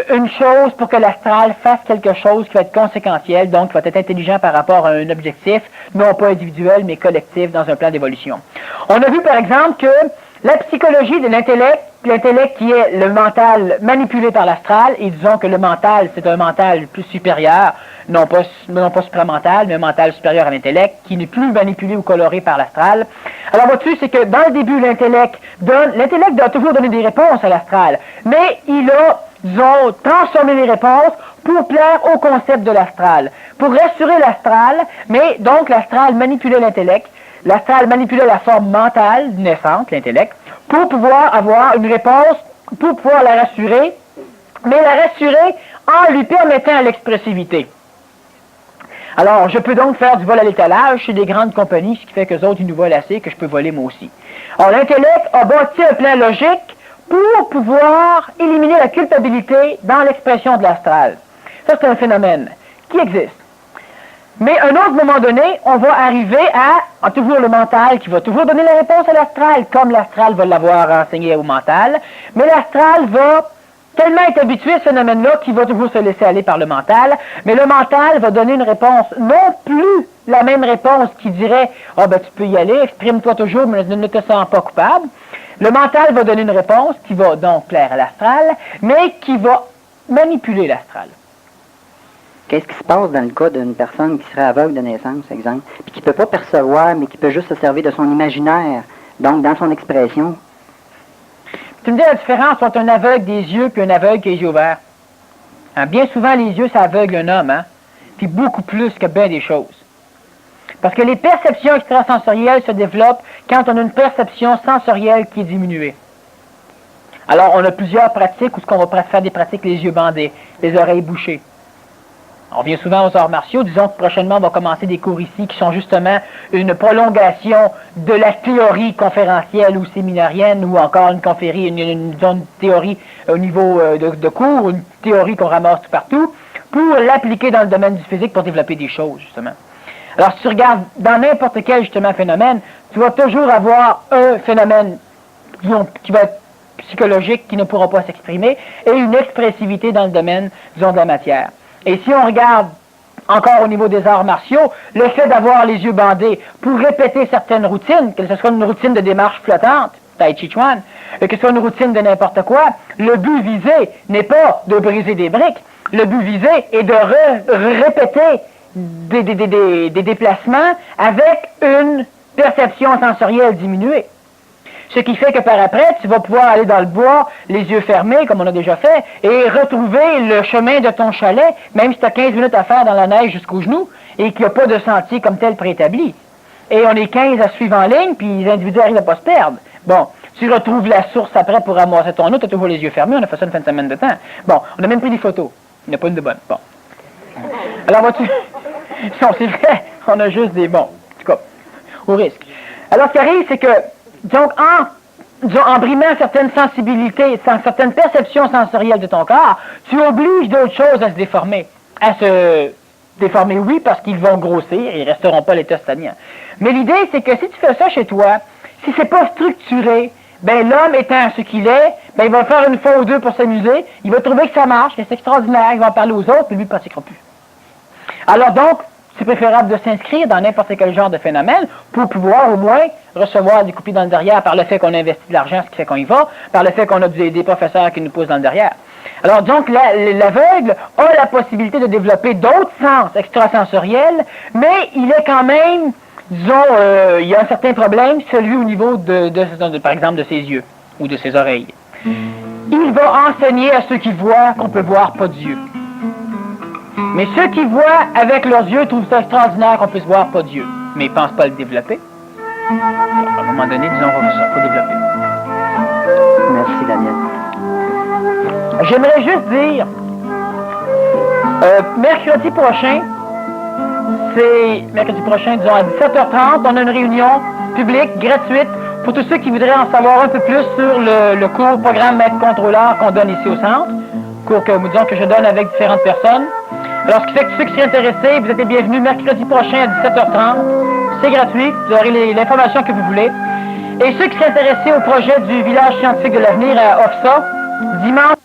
une chose pour que l'astral fasse quelque chose qui va être conséquentiel, donc qui va être intelligent par rapport à un objectif, non pas individuel, mais collectif dans un plan d'évolution. On a vu, par exemple, que la psychologie de l'intellect l'intellect qui est le mental manipulé par l'astral, et disons que le mental, c'est un mental plus supérieur, non pas supramental, mais un mental supérieur à l'intellect, qui n'est plus manipulé ou coloré par l'astral. Alors vois-tu, c'est que dans le début, l'intellect doit toujours donner des réponses à l'astral, mais il a, disons, transformé les réponses pour plaire au concept de l'astral, pour rassurer l'astral, mais donc l'astral manipulait l'intellect, l'astral manipulait la forme mentale naissante, l'intellect, pour pouvoir avoir une réponse, pour pouvoir la rassurer, mais la rassurer en lui permettant l'expressivité. Alors, je peux donc faire du vol à l'étalage chez des grandes compagnies, ce qui fait qu'eux autres, ils nous volent assez, que je peux voler moi aussi. Alors, l'intellect a bâti un plan logique pour pouvoir éliminer la culpabilité dans l'expression de l'astral. Ça, c'est un phénomène qui existe. Mais à un autre moment donné, on va arriver à toujours le mental qui va toujours donner la réponse à l'astral, comme l'astral va l'avoir enseigné au mental, mais l'astral va tellement être habitué à ce phénomène-là qu'il va toujours se laisser aller par le mental, mais le mental va donner une réponse, non plus la même réponse qui dirait « Ah ben tu peux y aller, exprime-toi toujours, mais ne te sens pas coupable ». Le mental va donner une réponse qui va donc plaire à l'astral, mais qui va manipuler l'astral. Qu'est-ce qui se passe dans le cas d'une personne qui serait aveugle de naissance, exemple, puis qui ne peut pas percevoir, mais qui peut juste se servir de son imaginaire, donc dans son expression? Tu me dis la différence entre un aveugle des yeux et un aveugle qui a les yeux ouverts. Hein, bien souvent, les yeux, ça aveugle un homme, hein? Puis beaucoup plus que bien des choses. Parce que les perceptions extrasensorielles se développent quand on a une perception sensorielle qui est diminuée. Alors, on a plusieurs pratiques où on va faire des pratiques les yeux bandés, les oreilles bouchées. On vient souvent aux arts martiaux, disons que prochainement on va commencer des cours ici qui sont justement une prolongation de la théorie conférentielle ou séminarienne ou encore une théorie au niveau de cours, une théorie qu'on ramasse tout partout, pour l'appliquer dans le domaine du physique pour développer des choses, justement. Alors si tu regardes dans n'importe quel justement phénomène, tu vas toujours avoir un phénomène qui va être psychologique qui ne pourra pas s'exprimer et une expressivité dans le domaine, disons, de la matière. Et si on regarde encore au niveau des arts martiaux, le fait d'avoir les yeux bandés pour répéter certaines routines, que ce soit une routine de démarche flottante, Tai Chi Chuan, que ce soit une routine de n'importe quoi, le but visé n'est pas de briser des briques, le but visé est de répéter des déplacements avec une perception sensorielle diminuée. Ce qui fait que par après, tu vas pouvoir aller dans le bois, les yeux fermés, comme on a déjà fait, et retrouver le chemin de ton chalet, même si tu as 15 minutes à faire dans la neige jusqu'aux genoux, et qu'il n'y a pas de sentier comme tel préétabli. Et on est 15 à suivre en ligne, puis les individus arrivent à pas se perdre. Bon, tu retrouves la source après pour ramasser ton eau, tu as toujours les yeux fermés, on a fait ça une fin de semaine de temps. Bon, on a même pris des photos. Il n'y a pas une de bonne. Bon. Alors, vois-tu, non, c'est vrai, on a juste des bons. En tout cas, au risque. Alors, ce qui arrive, c'est que donc, en brimant certaines sensibilités, certaines perceptions sensorielles de ton corps, tu obliges d'autres choses à se déformer. À se déformer, oui, parce qu'ils vont grossir, ils ne resteront pas l'état stagnant. Mais l'idée, c'est que si tu fais ça chez toi, si c'est pas structuré, ben l'homme étant ce qu'il est, ben il va faire une fois ou deux pour s'amuser, il va trouver que ça marche, que c'est extraordinaire, il va en parler aux autres, puis lui ne pratiquera plus. Alors donc, c'est préférable de s'inscrire dans n'importe quel genre de phénomène pour pouvoir au moins recevoir des copies dans le derrière par le fait qu'on investit de l'argent, ce qui fait qu'on y va, par le fait qu'on a des professeurs qui nous poussent dans le derrière. Alors donc, l'aveugle a la possibilité de développer d'autres sens extrasensoriels, mais il est quand même, disons, il y a un certain problème, celui au niveau par exemple, de ses yeux ou de ses oreilles. Il va enseigner à ceux qui voient qu'on peut voir pas Dieu. Mais ceux qui voient avec leurs yeux trouvent ça extraordinaire qu'on puisse voir pas Dieu. Mais ils ne pensent pas le développer. À un moment donné, disons, on va le développer. Merci, Daniel. J'aimerais juste dire, mercredi prochain, disons à 17h30, on a une réunion publique, gratuite, pour tous ceux qui voudraient en savoir un peu plus sur le cours programme maître contrôleur qu'on donne ici au centre. Cours que je donne avec différentes personnes. Alors, ce qui fait que ceux qui seraient intéressés, vous êtes les bienvenus mercredi prochain à 17h30. C'est gratuit, vous aurez l'information que vous voulez. Et ceux qui seraient intéressés au projet du village scientifique de l'avenir à OFSA, dimanche